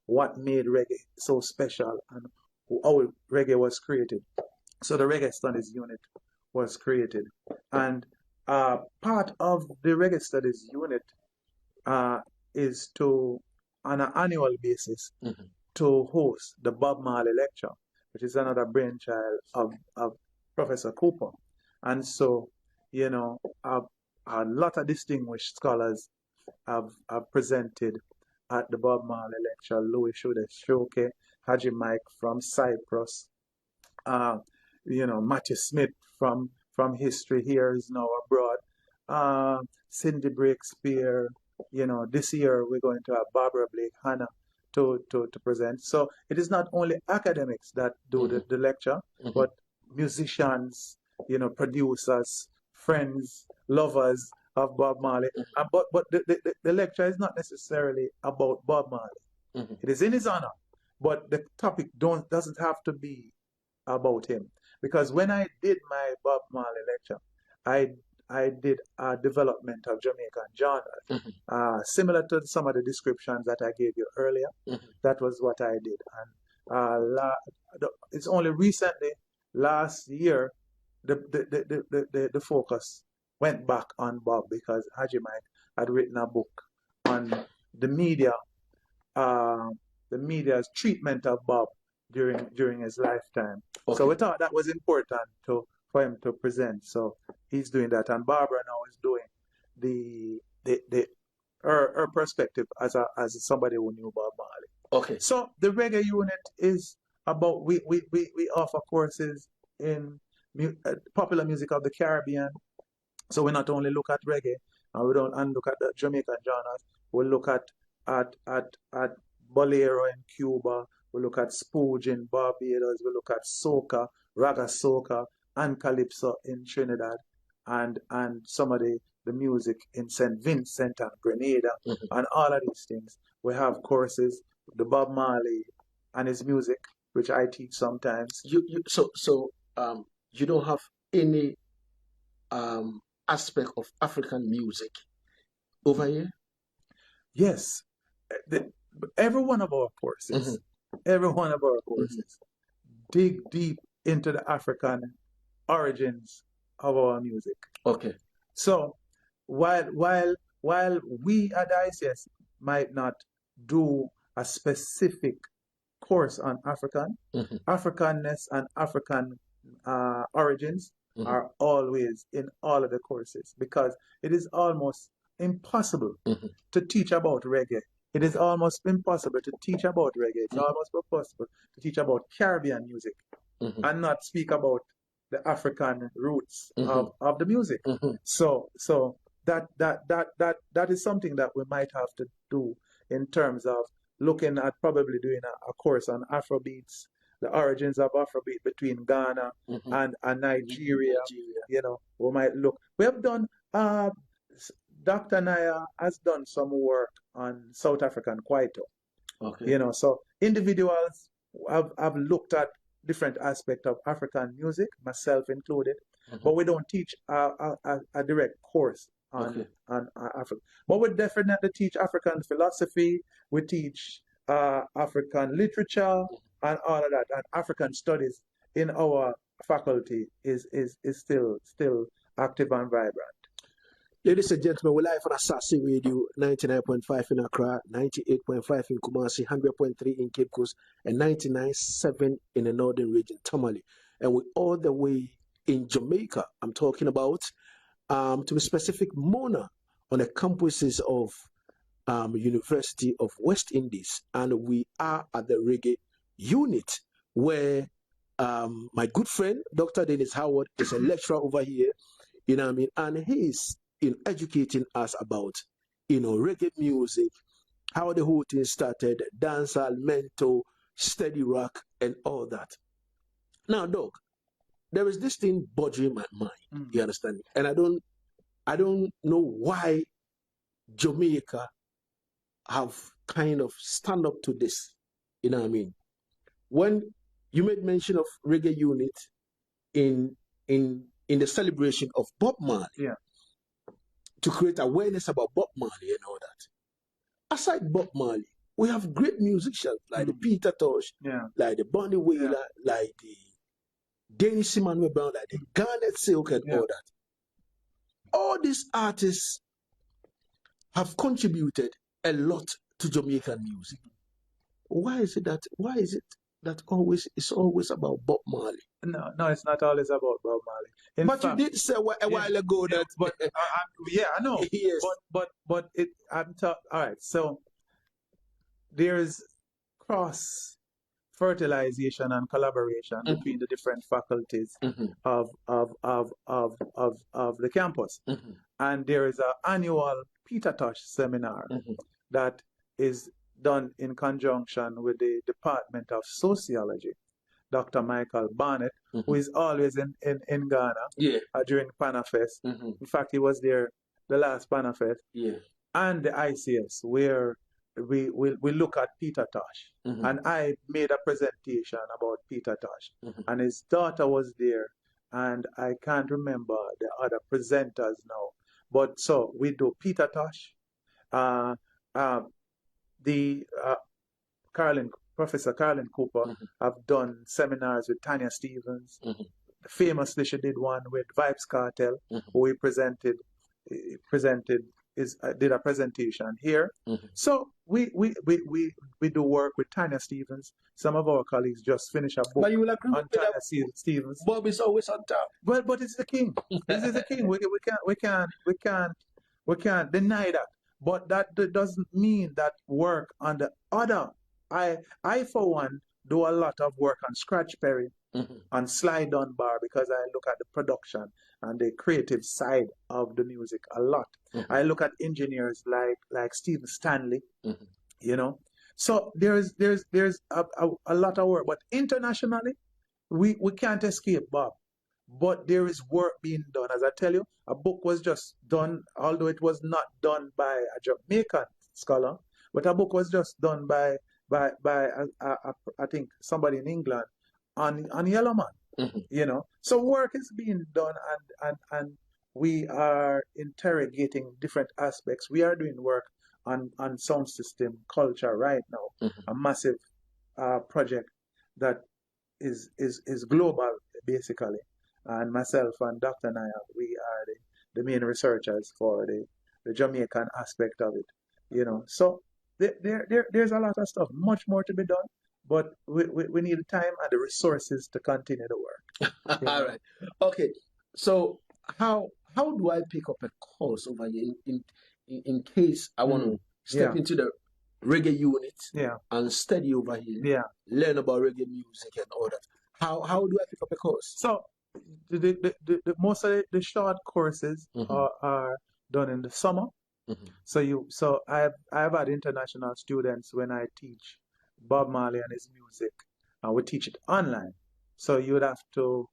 what made reggae so special and how reggae was created. So the Reggae Studies Unit was created. And part of the Reggae Studies Unit is to, on an annual basis, to host the Bob Marley Lecture, which is another brainchild of Professor Cooper. And so, a lot of distinguished scholars have presented at the Bob Marley Lecture. Louis Shoke, Haji Mike from Cyprus, Matthew Smith from history here is now abroad, Cindy Breakspear. This year we're going to have Barbara Blake Hannah to present. So it is not only academics that do the lecture, but musicians, producers, friends, lovers of Bob Marley. But the lecture is not necessarily about Bob Marley. It is in his honor, but the topic doesn't have to be about him. Because when I did my Bob Marley lecture, I did a development of Jamaican genres, similar to some of the descriptions that I gave you earlier. That was what I did. And it's only recently, last year, the focus went back on Bob because Haji Mike had written a book on the media's treatment of Bob during his lifetime. Okay. So we thought that was important for him to present. So he's doing that, and Barbara now is doing her perspective as somebody who knew Bob Marley. Okay. So the reggae unit is about we offer courses in popular music of the Caribbean. So we not only look at reggae and look at the Jamaican genres. We look at bolero in Cuba. We look at spooge in Barbados. We look at soca, raga soca, and calypso in Trinidad, and some of the music in St. Vincent and Grenada, and all of these things. We have courses, the Bob Marley and his music, which I teach sometimes. So you don't have any aspect of African music over here? Yes. Every one of our courses every one of our courses, dig deep into the African origins of our music. Okay. So while we at ICS might not do a specific course on Africanness and African origins are always in all of the courses, because it is almost impossible to teach about reggae. It is almost impossible to teach about reggae. It's almost impossible to teach about Caribbean music and not speak about the African roots of the music. So that is something that we might have to do in terms of looking at probably doing a course on Afrobeats, the origins of Afrobeat between Ghana and Nigeria. You know, we might look. We have done. Dr. Naya has done some work on South African Kwaito. Okay. You know, so individuals have looked at different aspects of African music, myself included, but we don't teach a direct course on Africa. But we definitely teach African philosophy. We teach African literature and all of that, and African studies in our faculty is still active and vibrant. Ladies and gentlemen, we're live on Asaase Radio, 99.5 in Accra, 98.5 in Kumasi, 100.3 in Cape Coast, and 99.7 in the northern region, Tamale. And we're all the way in Jamaica. I'm talking about, to be specific, Mona, on the campuses of University of West Indies. And we are at the Reggae unit, where my good friend, Dr. Dennis Howard, is a lecturer over here, you know what I mean? And he's educating us about, reggae music, how the whole thing started, dancehall, mento, steady rock, and all that. Now, Doc, there is this thing bothering my mind. You understand me? And I don't know why Jamaica have kind of stand up to this. You know what I mean? When you made mention of reggae unit in the celebration of Bob Marley. Yeah. To create awareness about Bob Marley and all that. Aside Bob Marley, we have great musicians like the Peter Tosh, like the Bonnie Wailer, like the Dennis Emmanuel Brown, like the Garnet Silk and all that. All these artists have contributed a lot to Jamaican music. Why is it that it's always about Bob Marley? No, it's not always about Bob Marley. In but fact, you did say a while ago that. But I know. Yes. But all right. So there's cross fertilization and collaboration between the different faculties of the campus, and there is an annual Peter Tosh seminar that is done in conjunction with the Department of Sociology. Dr. Michael Barnett, who is always in Ghana during Panafest. In fact, he was there the last Panafest. And the ICS, where we look at Peter Tosh. And I made a presentation about Peter Tosh. And his daughter was there. And I can't remember the other presenters now. But so we do Peter Tosh, Professor Carolyn Cooper have done seminars with Tanya Stevens. Famously, she did one with Vibes Cartel, who did a presentation here. So we do work with Tanya Stevens. Some of our colleagues just finished a book But you will agree on Tanya Stevens. Bob is always on top. But it's the king. This is the king. We can't deny that. But that doesn't mean that work on the other. I for one do a lot of work on Scratch Perry, on Sly Dunbar, because I look at the production and the creative side of the music a lot. I look at engineers like Stephen Stanley, So there's a lot of work, but internationally we can't escape Bob. But there is work being done. As I tell you, a book was just done, although it was not done by a Jamaican scholar, but a book was just done by I think somebody in England on Yellowman. So work is being done, and we are interrogating different aspects. We are doing work on sound system culture right now, a massive project that is global basically, and myself and Dr. Naya, we are the main researchers for the Jamaican aspect of it. So there's a lot of stuff, much more to be done, but we need the time and the resources to continue the work. All right. Okay. So how do I pick up a course over here in case I want to step into the reggae unit and study over here, learn about reggae music and all that? How do I pick up a course? So the most of the short courses are done in the summer. So I've had international students when I teach Bob Marley and his music, and we teach it online. So you would have to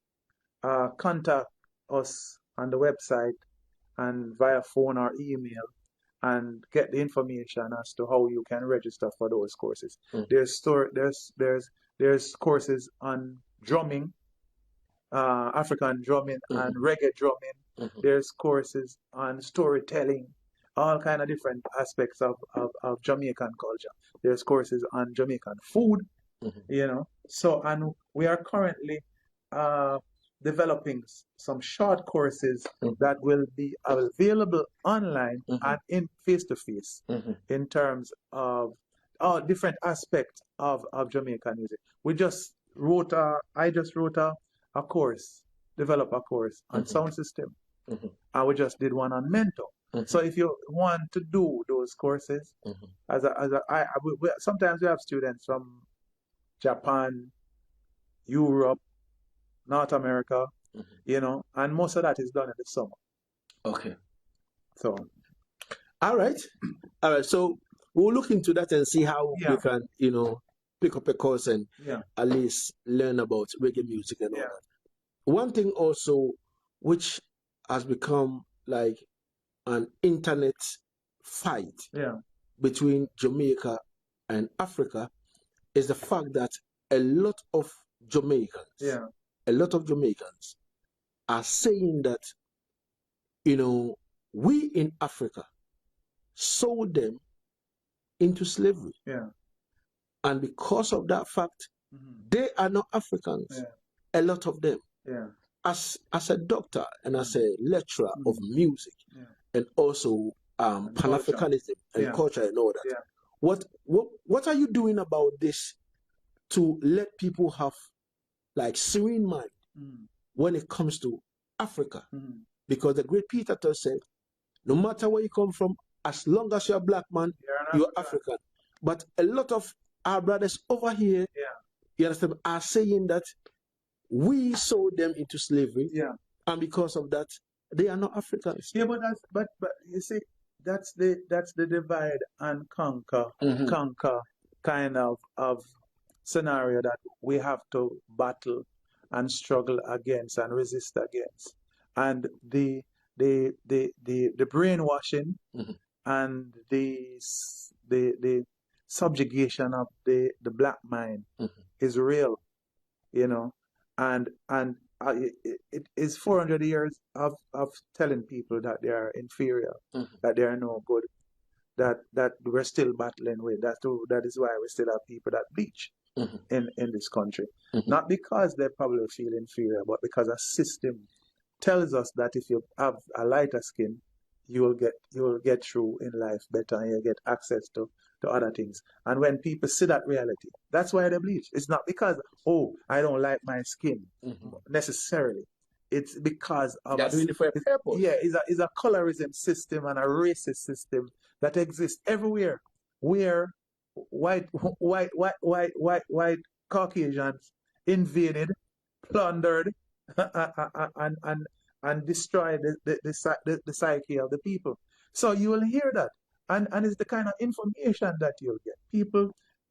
contact us on the website and via phone or email and get the information as to how you can register for those courses. There's courses on drumming, African drumming and reggae drumming. There's courses on storytelling, all kind of different aspects of Jamaican culture. There's courses on Jamaican food, So, and we are currently developing some short courses that will be available online and in face-to-face in terms of all different aspects of Jamaican music. I just wrote a course, develop a course on sound system, and we just did one on mental. So if you want to do those courses, sometimes we have students from Japan, Europe, North America, and most of that is done in the summer. Okay. So, all right. So we'll look into that and see how we can, pick up a course and at least learn about reggae music and all that. One thing also, which has become like an internet fight between Jamaica and Africa, is the fact that a lot of Jamaicans are saying that, we in Africa sold them into slavery. And because of that fact, they are not Africans, a lot of them. As a doctor and as a lecturer of music and also Pan-Africanism and culture and all that, what are you doing about this to let people have like serene mind when it comes to Africa? Because the great Peter Tosh said, no matter where you come from, as long as you're a black man, you're African. But a lot of our brothers over here, you understand, are saying that we sold them into slavery, and because of that, they are not Africans. Yeah, but you see, that's the divide and conquer kind of scenario that we have to battle and struggle against and resist against. And the brainwashing and the subjugation of the black mind is real, and it is 400 years of telling people that they are inferior, that they are no good, that we're still battling with. That is why we still have people that bleach in this country. Not because they probably feel inferior, but because a system tells us that if you have a lighter skin, you will get through in life better and you'll get access to other things. And when people see that reality, that's why they bleach. It's not because, I don't like my skin necessarily. It's because of doing it for a purpose. Yeah, it's a colorism system and a racist system that exists everywhere, where white Caucasians invaded, plundered, and destroyed the psyche of the people. So you will hear that, and it's the kind of information that you'll get.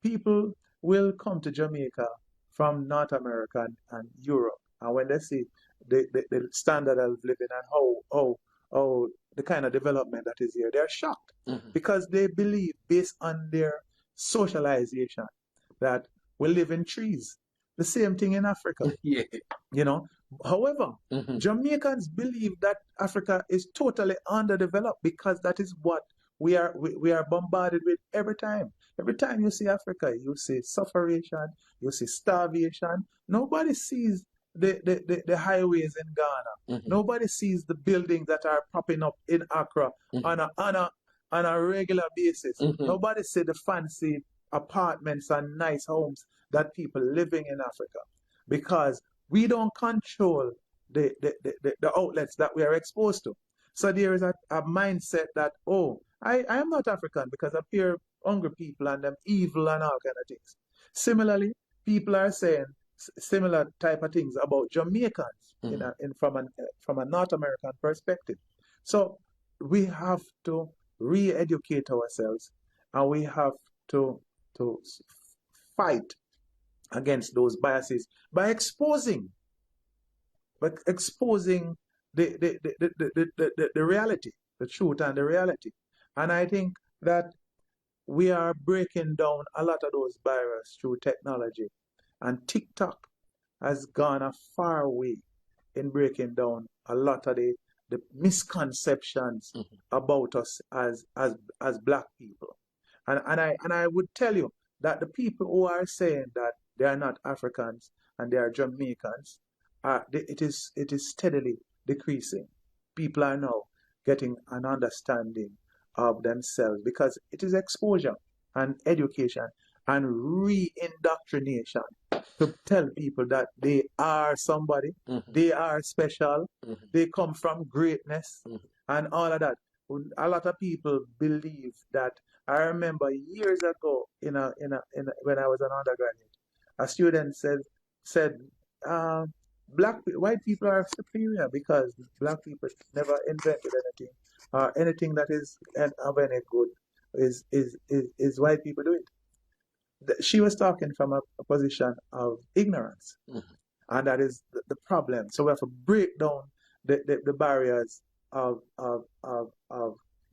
People will come to Jamaica from North America and Europe, and when they see the standard of living and how the kind of development that is here, they're shocked because they believe, based on their socialization, that we live in trees. The same thing in Africa. However, Jamaicans believe that Africa is totally underdeveloped because that is what we are bombarded with every time. Every time you see Africa, you see sufferation, you see starvation. Nobody sees the highways in Ghana. Nobody sees the buildings that are popping up in Accra on a regular basis. Nobody sees the fancy apartments and nice homes that people living in Africa, because we don't control the outlets that we are exposed to. So there is a mindset that, oh, I am not African because I appear hungry people and them evil and all kind of things. Similarly, people are saying similar type of things about Jamaicans from a North American perspective. So we have to re-educate ourselves, and we have to fight against those biases by exposing the reality, the truth and the reality. And I think that we are breaking down a lot of those barriers through technology. And TikTok has gone a far way in breaking down a lot of the misconceptions about us as Black people. And I would tell you that the people who are saying that they are not Africans and they are Jamaicans, it is steadily decreasing. People are now getting an understanding of themselves, because it is exposure and education and re-indoctrination to tell people that they are somebody, they are special, they come from greatness, and all of that. A lot of people believe that. I remember years ago when I was an undergraduate, a student said white people are superior because Black people never invented anything. Anything that is of any good is white people do it. She was talking from a position of ignorance, and that is the problem. So we have to break down the barriers of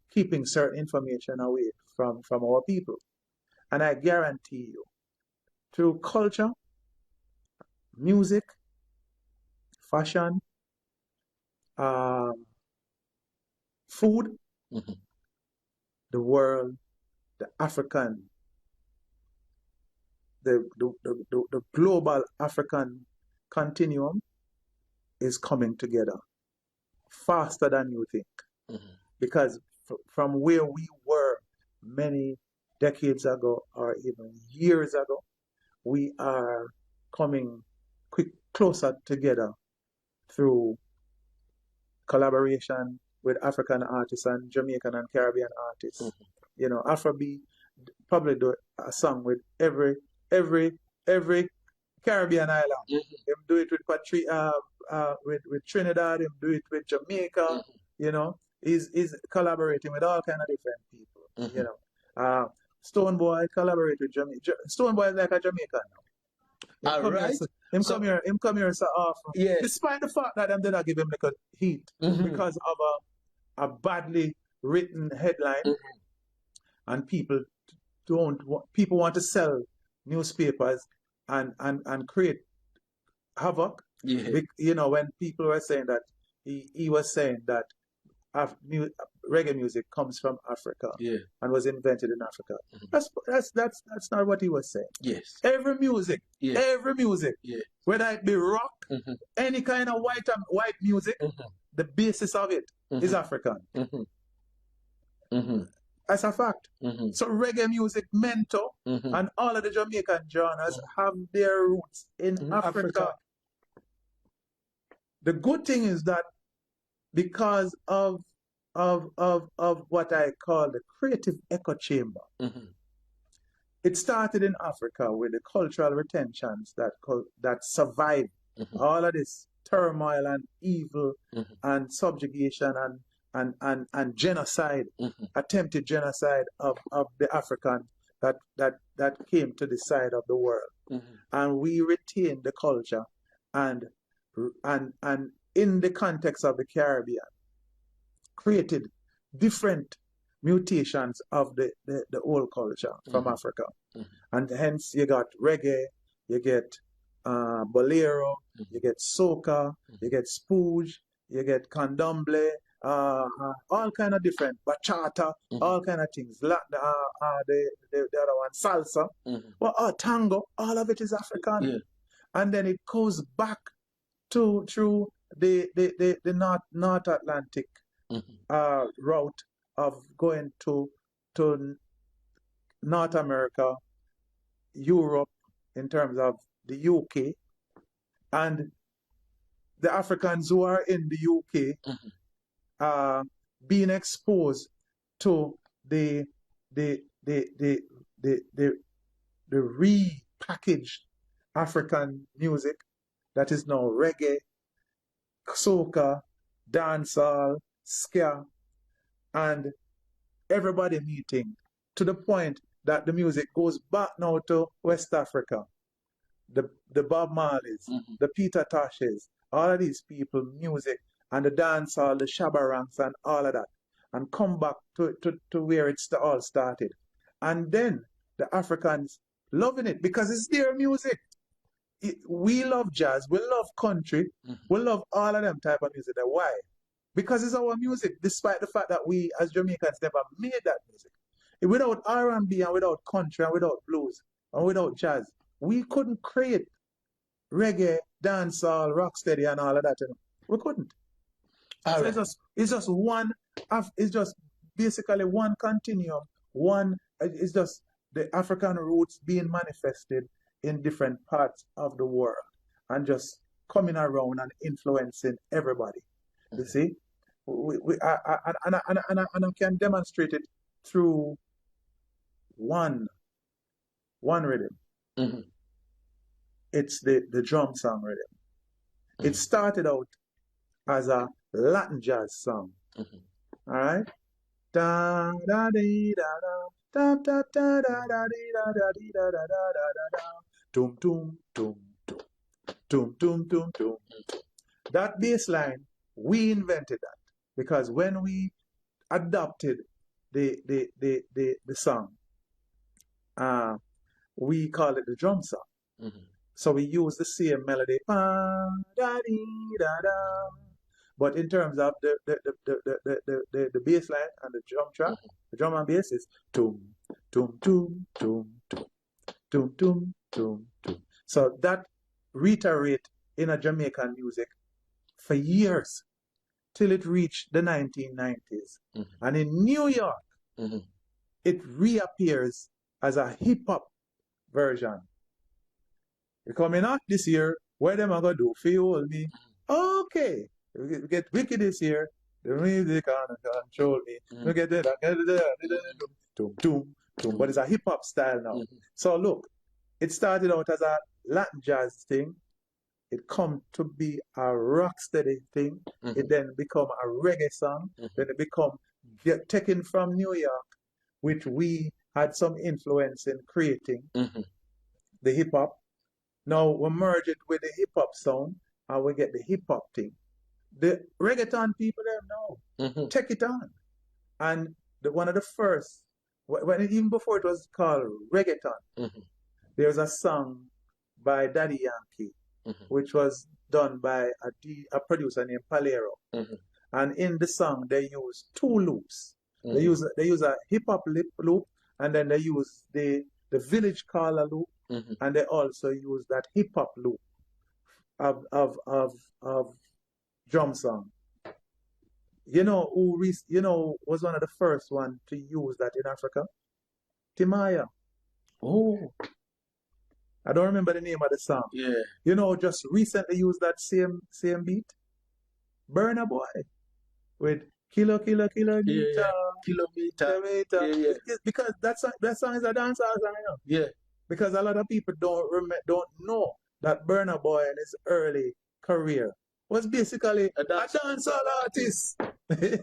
keeping certain information away from our people. And I guarantee you, through culture, music, fashion, food, the world, the African, the global African continuum is coming together faster than you think. Because from where we were many decades ago or even years ago, we are coming closer together through collaboration with African artists and Jamaican and Caribbean artists. You know, Afrobeat probably do a song with every Caribbean island. Them do it with Trinidad, them do it with Jamaica, you know. He's collaborating with all kind of different people, you know. Stoneboy collaborate with Jamaica. Stoneboy is like a Jamaican now. Him come here so often. Yes. Despite the fact that them did not give him like a heat because of a badly written headline, and people want to sell newspapers and create havoc. You know, when people were saying that he was saying that reggae music comes from Africa and was invented in Africa. That's not what he was saying. Yes. Every music, whether it be rock, any kind of white music, the basis of it is African. That's a fact. So reggae music, mento, and all of the Jamaican genres have their roots in Africa. The good thing is that because of what I call the creative echo chamber, it started in Africa with the cultural retentions that survived all of this turmoil and evil and subjugation and genocide, attempted genocide of the African that came to the side of the world. And we retained the culture and in the context of the Caribbean, created different mutations of the old culture from Africa. And hence you got reggae, you get bolero, you get soca, you get spooge, you get candomblé, all kind of different bachata, all kind of things. The other one, salsa, tango, all of it is African. Yeah. And then it goes back to through the North Atlantic route of going to North America, Europe, in terms of the UK, and the Africans who are in the UK being exposed to the repackaged African music that is now reggae, soca, dancehall, ska, and everybody meeting to the point that the music goes back now to West Africa. The Bob Marleys, the Peter Toshes, all of these people, music, and the dancehall, the shabarangs, and all of that, and come back to where it all started. And then the Africans loving it because it's their music. We love jazz, we love country, we love all of them type of music. Why? Because it's our music, despite the fact that we as Jamaicans never made that music. Without R&B and without country and without blues and without jazz, we couldn't create reggae, dancehall, rocksteady, and all of that. You know? We couldn't. So it's just one. It's just basically one continuum. It's just the African roots being manifested in different parts of the world and just coming around and influencing everybody. You see, I can demonstrate it through one rhythm. It's the drum song rhythm. It started out as a Latin jazz song. All right. Da da dee da da da da da da dee da da dee da da da da da. Tum tum tum tum tum tum tum tum. That bass line, we invented that because when we adopted the song, we call it the drum song. So we use the same melody, da dee da da. But in terms of the bass line and the drum track, the drum and bass is tum tum tum tum tum tum tum tum tum. So that reiterate in a Jamaican music for years till it reached the 1990s. And in New York, it reappears as a hip hop version. It's coming out this year. Where them are gonna do? Feel me? Okay. We get wicked this year. The music can control me. We get that. But it's a hip hop style now. So look, it started out as a Latin jazz thing. It come to be a rocksteady thing. It then become a reggae song. Then it become taken from New York, which we had some influence in creating the hip hop. Now we merge it with the hip hop sound and we get the hip hop thing. The reggaeton people there now take it on. And one of the first, even before it was called reggaeton, there's a song by Daddy Yankee, which was done by a producer named Palero. And in the song, they use two loops. They use a hip hop loop, and then they use the village caller loop, and they also use that hip hop loop of drum song. You know who was one of the first one to use that in Africa? Timaya. Oh, I don't remember the name of the song. Yeah. You know, just recently used that same beat. Burna Boy with Kilo Kilo Kilo Meter. Kilometer. Yeah. Because that song is a dancehall song, you know. Yeah. Because a lot of people don't know that Burna Boy in his early career was basically a dancehall artist.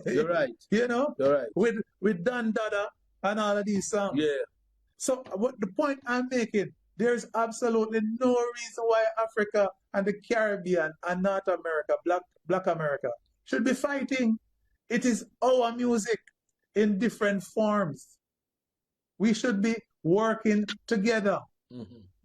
You're right. You know? You're right. With Dan Dada and all of these songs. Yeah. So what the point I'm making, there's absolutely no reason why Africa and the Caribbean and North America, Black America, should be fighting. It is our music in different forms. We should be working together.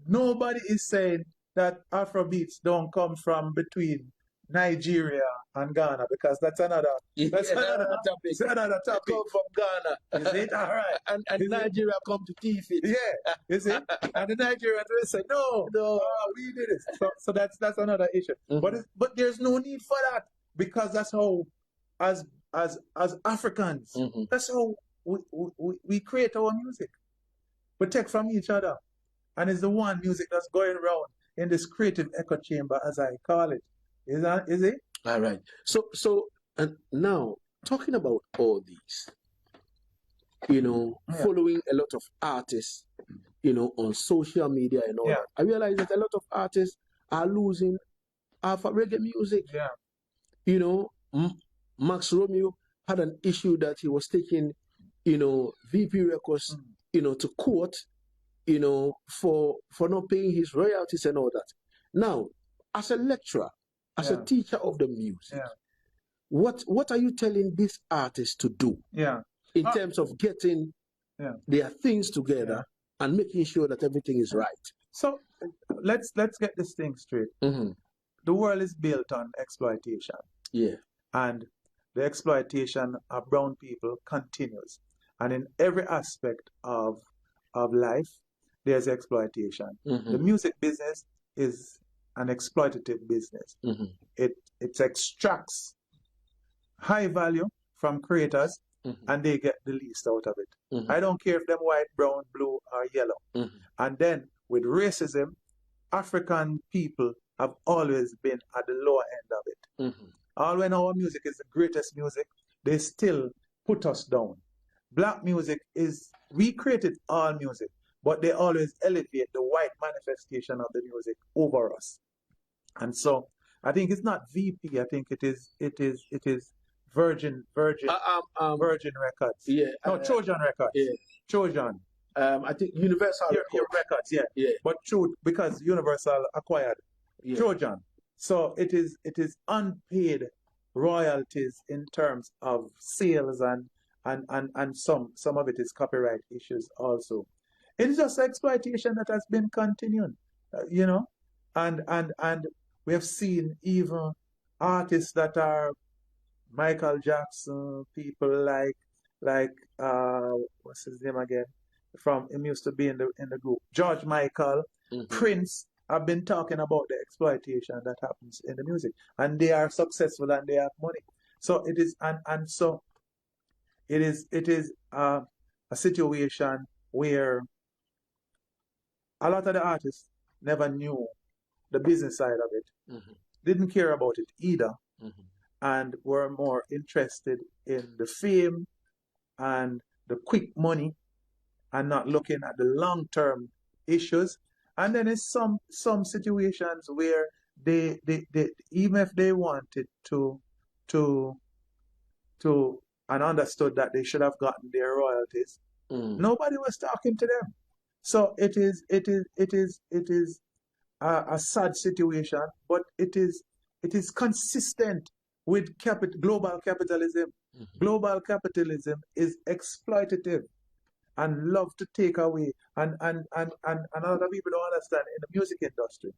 Nobody is saying that Afrobeats don't come from between Nigeria and Ghana, because that's another topic. It's another topic. Come from Ghana. Is it? All right. And Nigeria come to thief it. Yeah, is it? And the Nigerians will say, no, we did it. So that's another issue. But there's no need for that, because that's how, as Africans, that's how we create our music. We take from each other, and it's the one music that's going around in this creative echo chamber, as I call it. Is it? All right. So and now talking about all these, following a lot of artists, on social media and all that, I realize that a lot of artists are losing half of reggae music. Yeah. Max Romeo had an issue that he was taking, VP Records, to court, for not paying his royalties and all that. Now, as a lecturer, as a teacher of the music, what are you telling these artists to do? In terms of getting their things together and making sure that everything is right. So let's get this thing straight. The world is built on exploitation. Yeah. And the exploitation of brown people continues. And in every aspect of life, there's exploitation. The music business is an exploitative business. It extracts high value from creators, and they get the least out of it. I don't care if they're white, brown, blue, or yellow. And then with racism, African people have always been at the lower end of it. All when our music is the greatest music, they still put us down. Black music we created all music, but they always elevate the white manifestation of the music over us. And so I think it's not VP. I think it is Virgin Records. Yeah. No, Trojan Records. Yeah. Trojan. I think Universal your Records. Yeah. But true, because Universal acquired Trojan. So it is unpaid royalties in terms of sales and some of it is copyright issues also. It's just exploitation that has been continuing, and we have seen even artists that are Michael Jackson, people like what's his name again? Him used to be in the group, George Michael, Prince. I've been talking about the exploitation that happens in the music, and they are successful and they have money. So it is, and so it is a situation where a lot of the artists never knew the business side of it, didn't care about it either, and were more interested in the fame and the quick money, and not looking at the long-term issues. And then there's some situations where they even if they wanted to and understood that they should have gotten their royalties, nobody was talking to them. So it is a sad situation, but it is consistent with global capitalism. Global capitalism is exploitative and love to take away, and a lot of people don't understand in the music industry.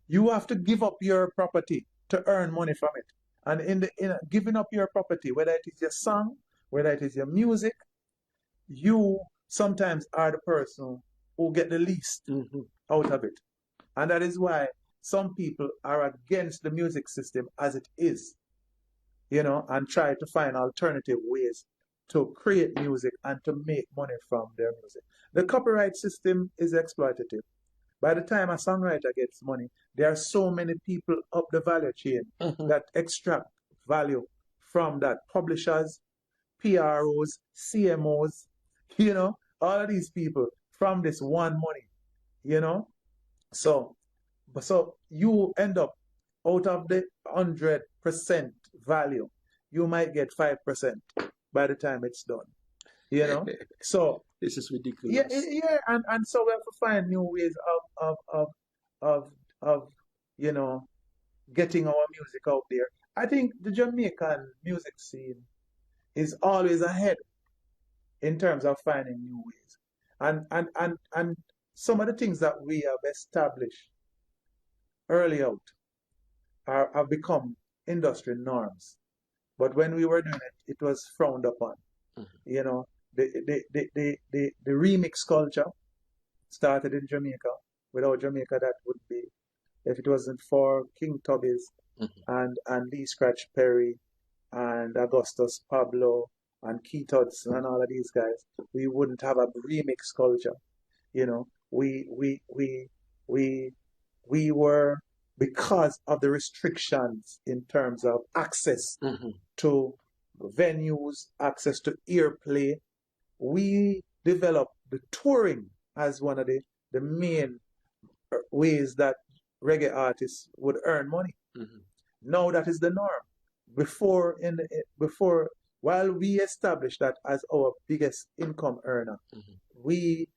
You have to give up your property to earn money from it. And in giving up your property, whether it is your song, whether it is your music, you sometimes are the person who get the least out of it. And that is why some people are against the music system as it is, and try to find alternative ways to create music and to make money from their music. The copyright system is exploitative. By the time a songwriter gets money, there are so many people up the value chain that extract value from that. Publishers, PROs, CMOs, all of these people from this one money, So you end up out of the 100% value, you might get 5% by the time it's done, So this is ridiculous. Yeah, and so we have to find new ways of getting our music out there. I think the Jamaican music scene is always ahead in terms of finding new ways, and some of the things that we have established early out have become industry norms. But when we were doing it, it was frowned upon. You know, the remix culture started in Jamaica. Without Jamaica, that would be, if it wasn't for King Tubby's and Lee Scratch Perry and Augustus Pablo and Keith Hudson and all of these guys, we wouldn't have a remix culture. You know, we were, because of the restrictions in terms of access to venues, access to airplay, we developed the touring as one of the main ways that reggae artists would earn money. Now that is the norm. Before, while we established that as our biggest income earner, the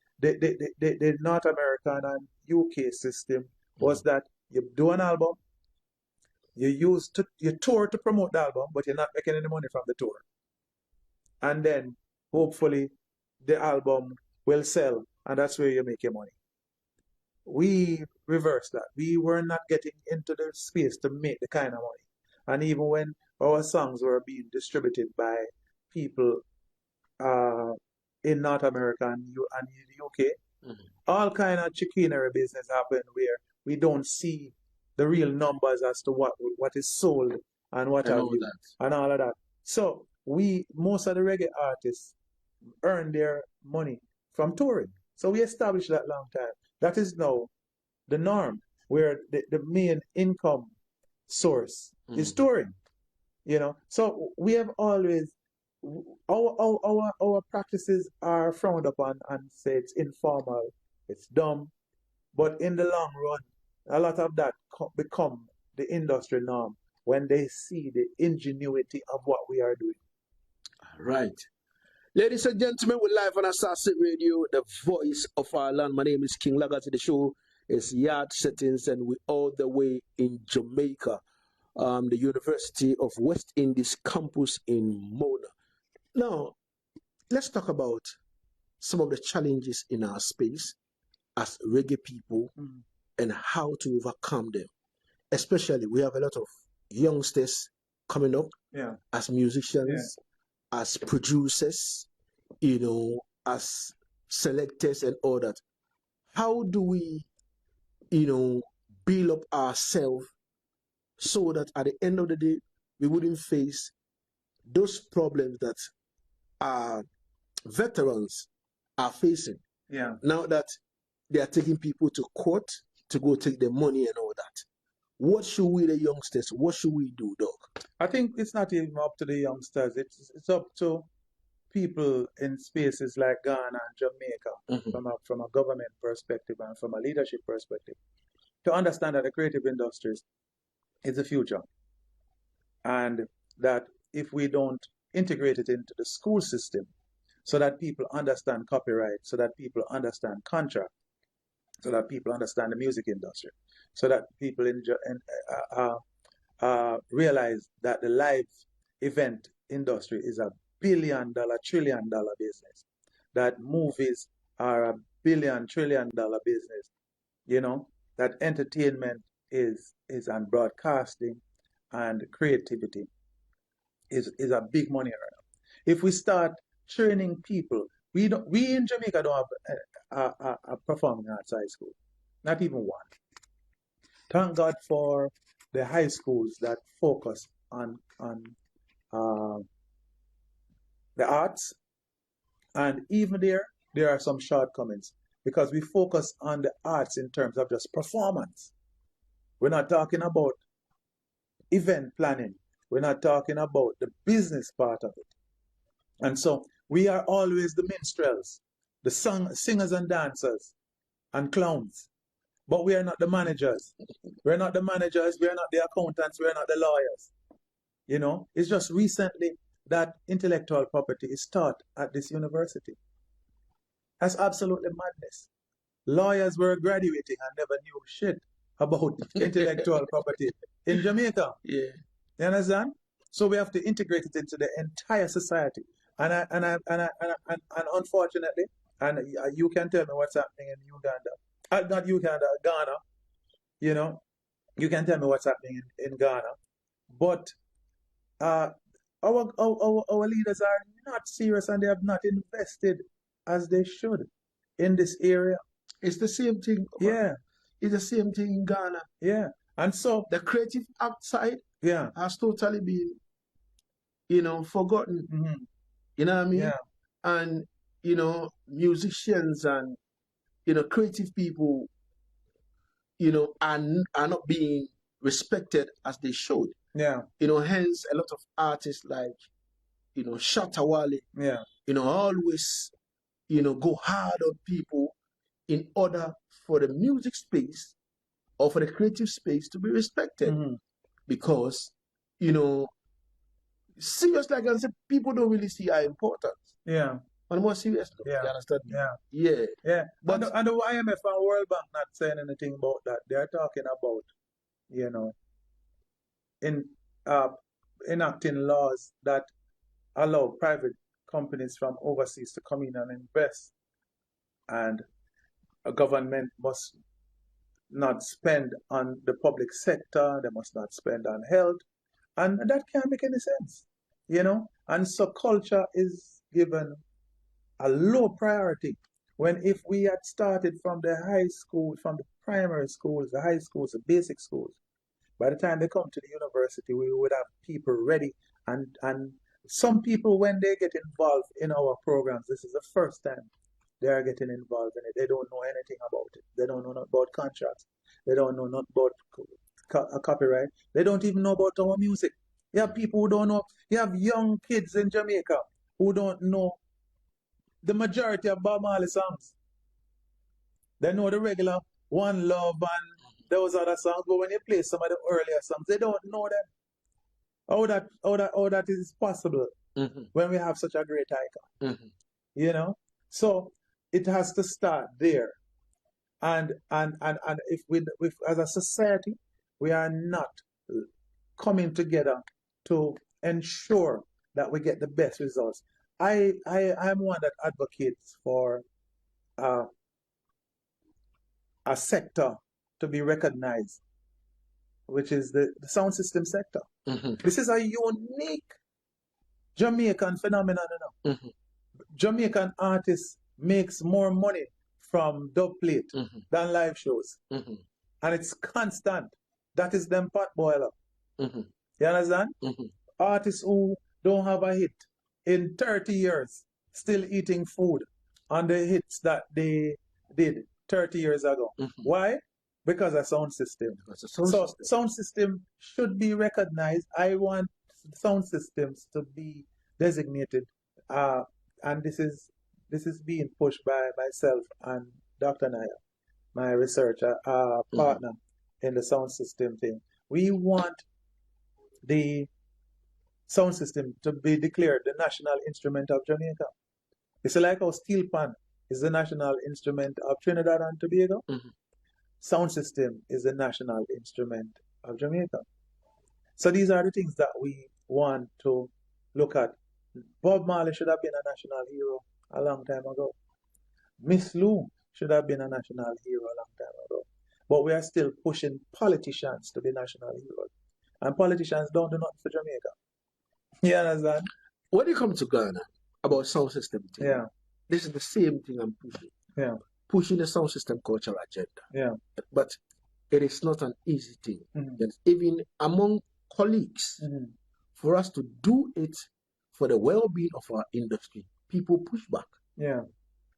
North American and UK system was that you do an album, you tour to promote the album, but you're not making any money from the tour. And then hopefully the album will sell, and that's where you make your money. We reversed that. We were not getting into the space to make the kind of money. And even when our songs were being distributed by people in North America and the UK, all kind of chicanery business happened where we don't see the real numbers as to what is sold and what have you, and all of that. So most of the reggae artists earn their money from touring. So we established that long time. That is now the norm, where the main income source is touring. You know, so we have always, our practices are frowned upon and say it's informal, it's dumb, but in the long run, a lot of that become the industry norm when they see the ingenuity of what we are doing. Right. Ladies and gentlemen, we're live on Asaase Radio, the voice of our land. My name is King Lagazee. The show is Yaad Settingz, and we're all the way in Jamaica, the University of West Indies campus in Mona. Now, let's talk about some of the challenges in our space as reggae people and how to overcome them. Especially, we have a lot of youngsters coming up as musicians, as producers, you know, as selectors and all that. How do we, you know, build up ourselves so that at the end of the day, we wouldn't face those problems that our veterans are facing? Now that they are taking people to court to go take their money and all that. What should we, the youngsters, what should we do, Doc? I think it's not even up to the youngsters. It's up to people in spaces like Ghana and Jamaica, from a government perspective and from a leadership perspective, to understand that the creative industries is the future. And that if we don't integrate it into the school system so that people understand copyright, so that people understand contract, so that people understand the music industry, so that people realize that the live event industry is a billion-dollar, trillion-dollar business, that movies are a billion-trillion-dollar business, you know, that entertainment is and broadcasting and creativity is a big money earner. If we start training people, we in Jamaica don't have a performing arts high school, not even one. Thank God for the high schools that focus on the arts, and even there are some shortcomings because we focus on the arts in terms of just performance. We're not talking about event planning. We're not talking about the business part of it. And so we are always the minstrels, the singers and dancers and clowns. But we are not the managers. We're not the managers. We're not the accountants. We're not the lawyers. You know, it's just recently that intellectual property is taught at this university. That's absolutely madness. Lawyers were graduating and never knew shit about intellectual property in Jamaica. Yeah. You understand? So we have to integrate it into the entire society. And unfortunately, and you can tell me what's happening in Uganda. Not Uganda, Ghana. You know, you can tell me what's happening in Ghana. But our leaders are not serious and they have not invested as they should in this area. It's the same thing. Yeah, It's the same thing in Ghana. yeah. And so, The creative act side yeah, has totally been, forgotten. mhm, You know what I mean? yeah, And, musicians and, creative people, are not being respected as they should. yeah, Hence a lot of artists like, Shatta Wale, yeah, always, go hard on people in order for the music space or for the creative space to be respected. mhm, Because, seriously, like I said, people don't really see our importance. yeah, On a more serious note, yeah, you understand? yeah, Yeah. yeah. But And the IMF and World Bank not saying anything about that. They are talking about, in enacting laws that allow private companies from overseas to come in and invest, and a government must not spend on the public sector, they must not spend on health, and that can't make any sense, And so culture is given a low priority, when if we had started from the high school, from the primary schools, the high schools, the basic schools, by the time they come to the university, we would have people ready. And some people, when they get involved in our programs, this is the first time they are getting involved in it. They don't know anything about it. They don't know nothing about contracts. They don't know nothing about copyright. They don't even know about our music. You have people who don't know. You have young kids in Jamaica who don't know the majority of Bob Marley songs. They know the regular One Love and those other songs, but when you play some of the earlier songs, they don't know them. How that is possible when we have such a great icon. So it has to start there. And if as a society we are not coming together to ensure that we get the best results. I'm one that advocates for a sector to be recognized, which is the sound system sector. This is a unique Jamaican phenomenon. Jamaican artists makes more money from dub plate than live shows. And it's constant. That is them pot boiler. You understand? Artists who don't have a hit in 30 years still eating food on the hits that they did 30 years ago. Why? Because of sound system. Sound system should be recognized. I want sound systems to be designated, and this is being pushed by myself and Dr. Naya, my researcher partner in the sound system thing. We want the sound system to be declared the national instrument of Jamaica. It's like how steel pan is the national instrument of Trinidad and Tobago. Sound system is the national instrument of Jamaica. So these are the things that we want to look at. Bob Marley should have been a national hero a long time ago. Miss Lou should have been a national hero a long time ago. But we are still pushing politicians to be national heroes. And politicians don't do nothing for Jamaica. You understand? when it comes to Ghana, about sound system thing, Yeah, this is the same thing I'm pushing. yeah, Pushing the sound system cultural agenda. yeah. But it is not an easy thing. Mhm. And even among colleagues, Mhm. for us to do it for the well-being of our industry, people push back. Yeah,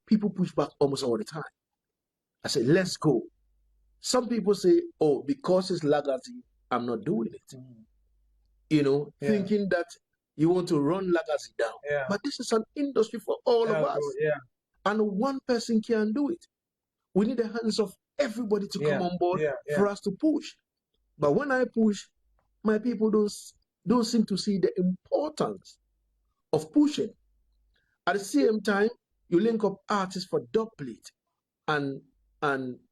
People push back almost all the time. I say, let's go. Some people say, oh, because it's Lagazee, I'm not doing it. Mhm. Yeah. Thinking that you want to run Lagazee down. Yeah. But this is an industry for all Yeah, of us. bro, yeah, And one person can't do it. We need the hands of everybody to Yeah, come on board yeah, yeah. for us to push. But when I push, my people don't seem to see the importance of pushing. At the same time, you link up artists for dub plate, and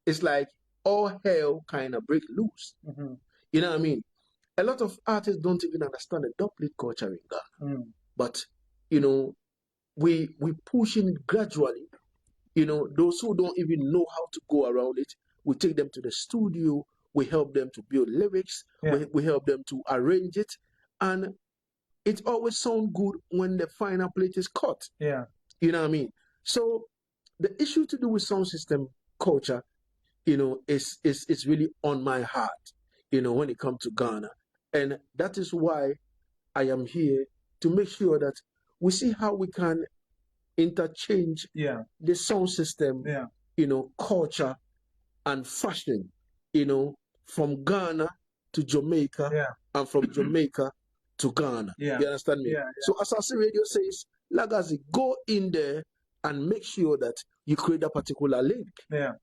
it's like all hell kind of break loose. Mhm. You know what I mean? A lot of artists don't even understand the dub plate culture in Ghana. Mm. But we pushing it gradually. Those who don't even know how to go around it, we take them to the studio, we help them to build lyrics, Yeah. we help them to arrange it, and it always sounds good when the final plate is cut. Yeah. You know what I mean? So the issue to do with sound system culture, is really on my heart, when it comes to Ghana. And that is why I am here to make sure that we see how we can interchange Yeah. the sound system, Yeah. culture and fashion, from Ghana to Jamaica Yeah. and from Jamaica to Ghana. Yeah. You understand me? Yeah. So Asaase Radio says, Lagazee, go in there and make sure that you create a particular link. Yeah.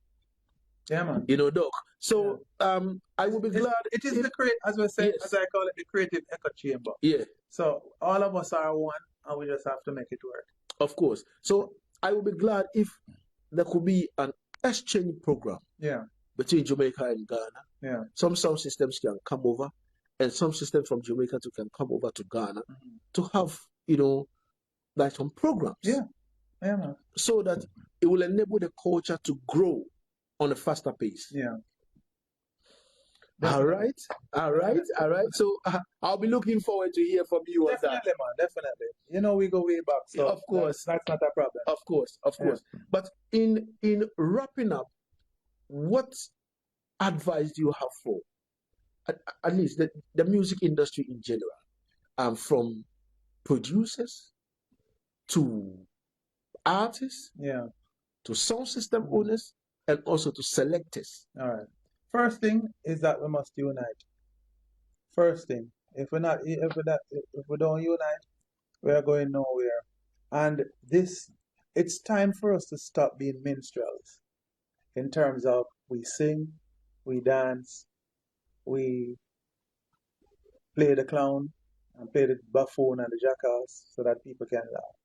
Yeah, man. Doc. So I will be glad. It is the create, as we say, Yes. as I call it, the creative echo chamber. Yeah, So all of us are one, and we just have to make it work. of course. So I will be glad if there could be an exchange program Yeah. between Jamaica and Ghana. Yeah. Some sound systems can come over, and some systems from Jamaica too can come over to Ghana to have, like some programs. Yeah. Yeah, man. So that it will enable the culture to grow on a faster pace. Yeah. All right. So I'll be looking forward to hear from you on that. Definitely, man. Definitely. We go way back. So Yeah, of course. that's not a problem. Of course. But in wrapping up, what advice do you have for at least the music industry in general, from producers to artists, Yeah. to sound system owners, and also to selectors? All right. First thing is that we must unite. First thing, if we don't unite, we are going nowhere. And it's time for us to stop being minstrels. In terms of we sing, we dance, we play the clown and play the buffoon and the jackass so that people can laugh.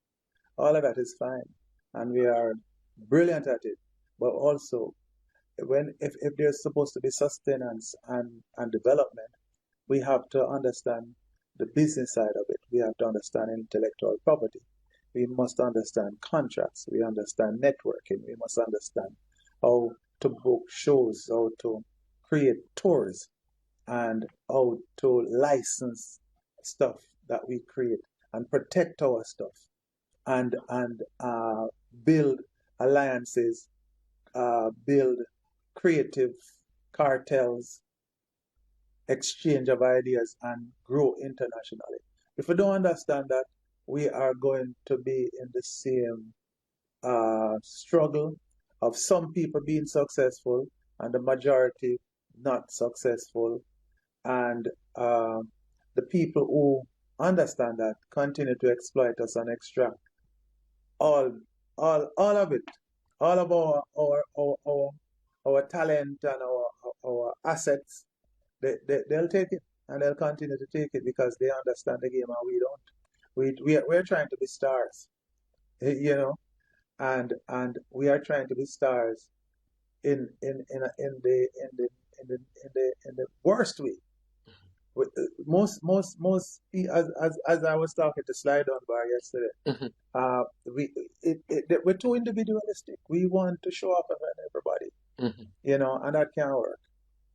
All of that is fine, and we are brilliant at it. But also, if there's supposed to be sustenance and development, we have to understand the business side of it. We have to understand intellectual property. We must understand contracts. We understand networking. We must understand how to book shows, how to create tours, and how to license stuff that we create and protect our stuff, and build alliances, build creative cartels, exchange of ideas, and grow internationally. If we don't understand that, we are going to be in the same struggle of some people being successful and the majority not successful, and the people who understand that continue to exploit us and extract all of it, all of our talent and our assets. They'll take it, and they'll continue to take it because they understand the game and we don't. We're trying to be stars, and we are trying to be stars in the worst way. Most as I was talking to Slide On Bar yesterday, we're too individualistic. We want to show off in everybody, and that can't work.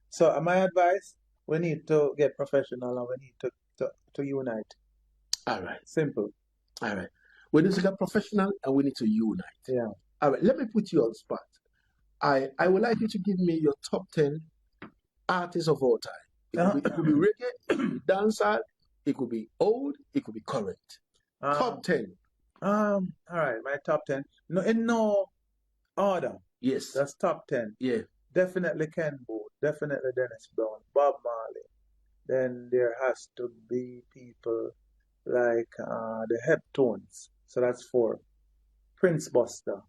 So my advice: we need to get professional and we need to unite. All right. Simple. All right. We need to get professional and we need to unite. Yeah. All right. Let me put you on the spot. I would like you to give me your top 10 artists of all time. It could be reggae, it could be dancehall, it could be old, it could be current. Top 10. All right, my top 10. No, in no order. Yes. That's top 10. Yeah. Definitely Ken Booth, definitely Dennis Brown, Bob Marley. Then there has to be people like the Heptones. So that's 4. Prince Buster,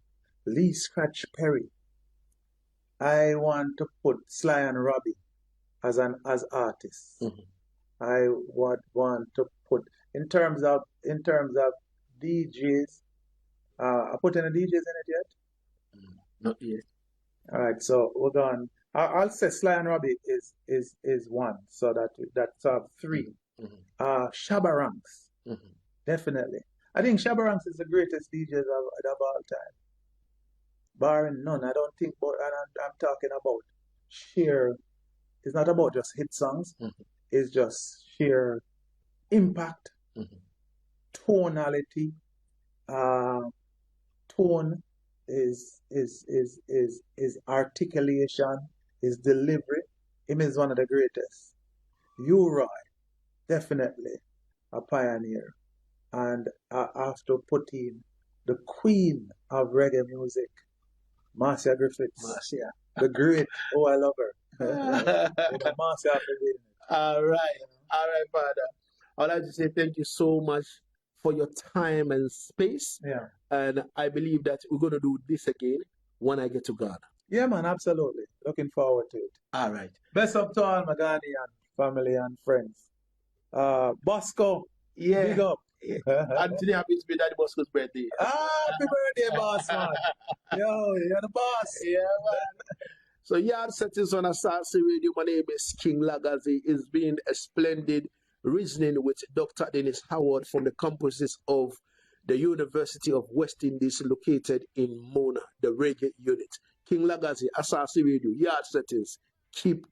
Lee Scratch Perry. I want to put Sly and Robbie as artists. Mm-hmm. I would want to put in terms of DJs. I put any DJs in it yet? Not yet. All right, so we're going. I'll say Sly and Robbie is 1, so that's 3. Mm-hmm. Shabba Ranks, definitely. I think Shabba Ranks is the greatest DJs of all time, barring none. I don't think, but I'm talking about sheer it's not about just hit songs. It's just sheer impact, tonality, tone is articulation, is delivery. Him is one of the greatest. U-Roy, definitely a pioneer. And I have to put in the queen of reggae music, Marcia Griffiths. Marcia. The great. Oh, I love her. Marcia have to be in it. All right, Father. I'd like to say thank you so much for your time and space. Yeah. And I believe that we're going to do this again when I get to Ghana. Yeah, man, absolutely. Looking forward to it. All right. Best of to all my Ghanaian family and friends. Bosco, Yeah. big up. And today happens to be Daddy Bosco's birthday. Happy birthday, boss, man. Yo, you're the boss. Yeah, man. So Yaad Settingz on Asaase Radio. My name is King Lagazee. It's been a splendid reasoning with Dr. Dennis Howard from the campuses of the University of West Indies located in Mona, the Reggae unit. King Lagazee, Asaase Radio, Yaad Settingz. Keep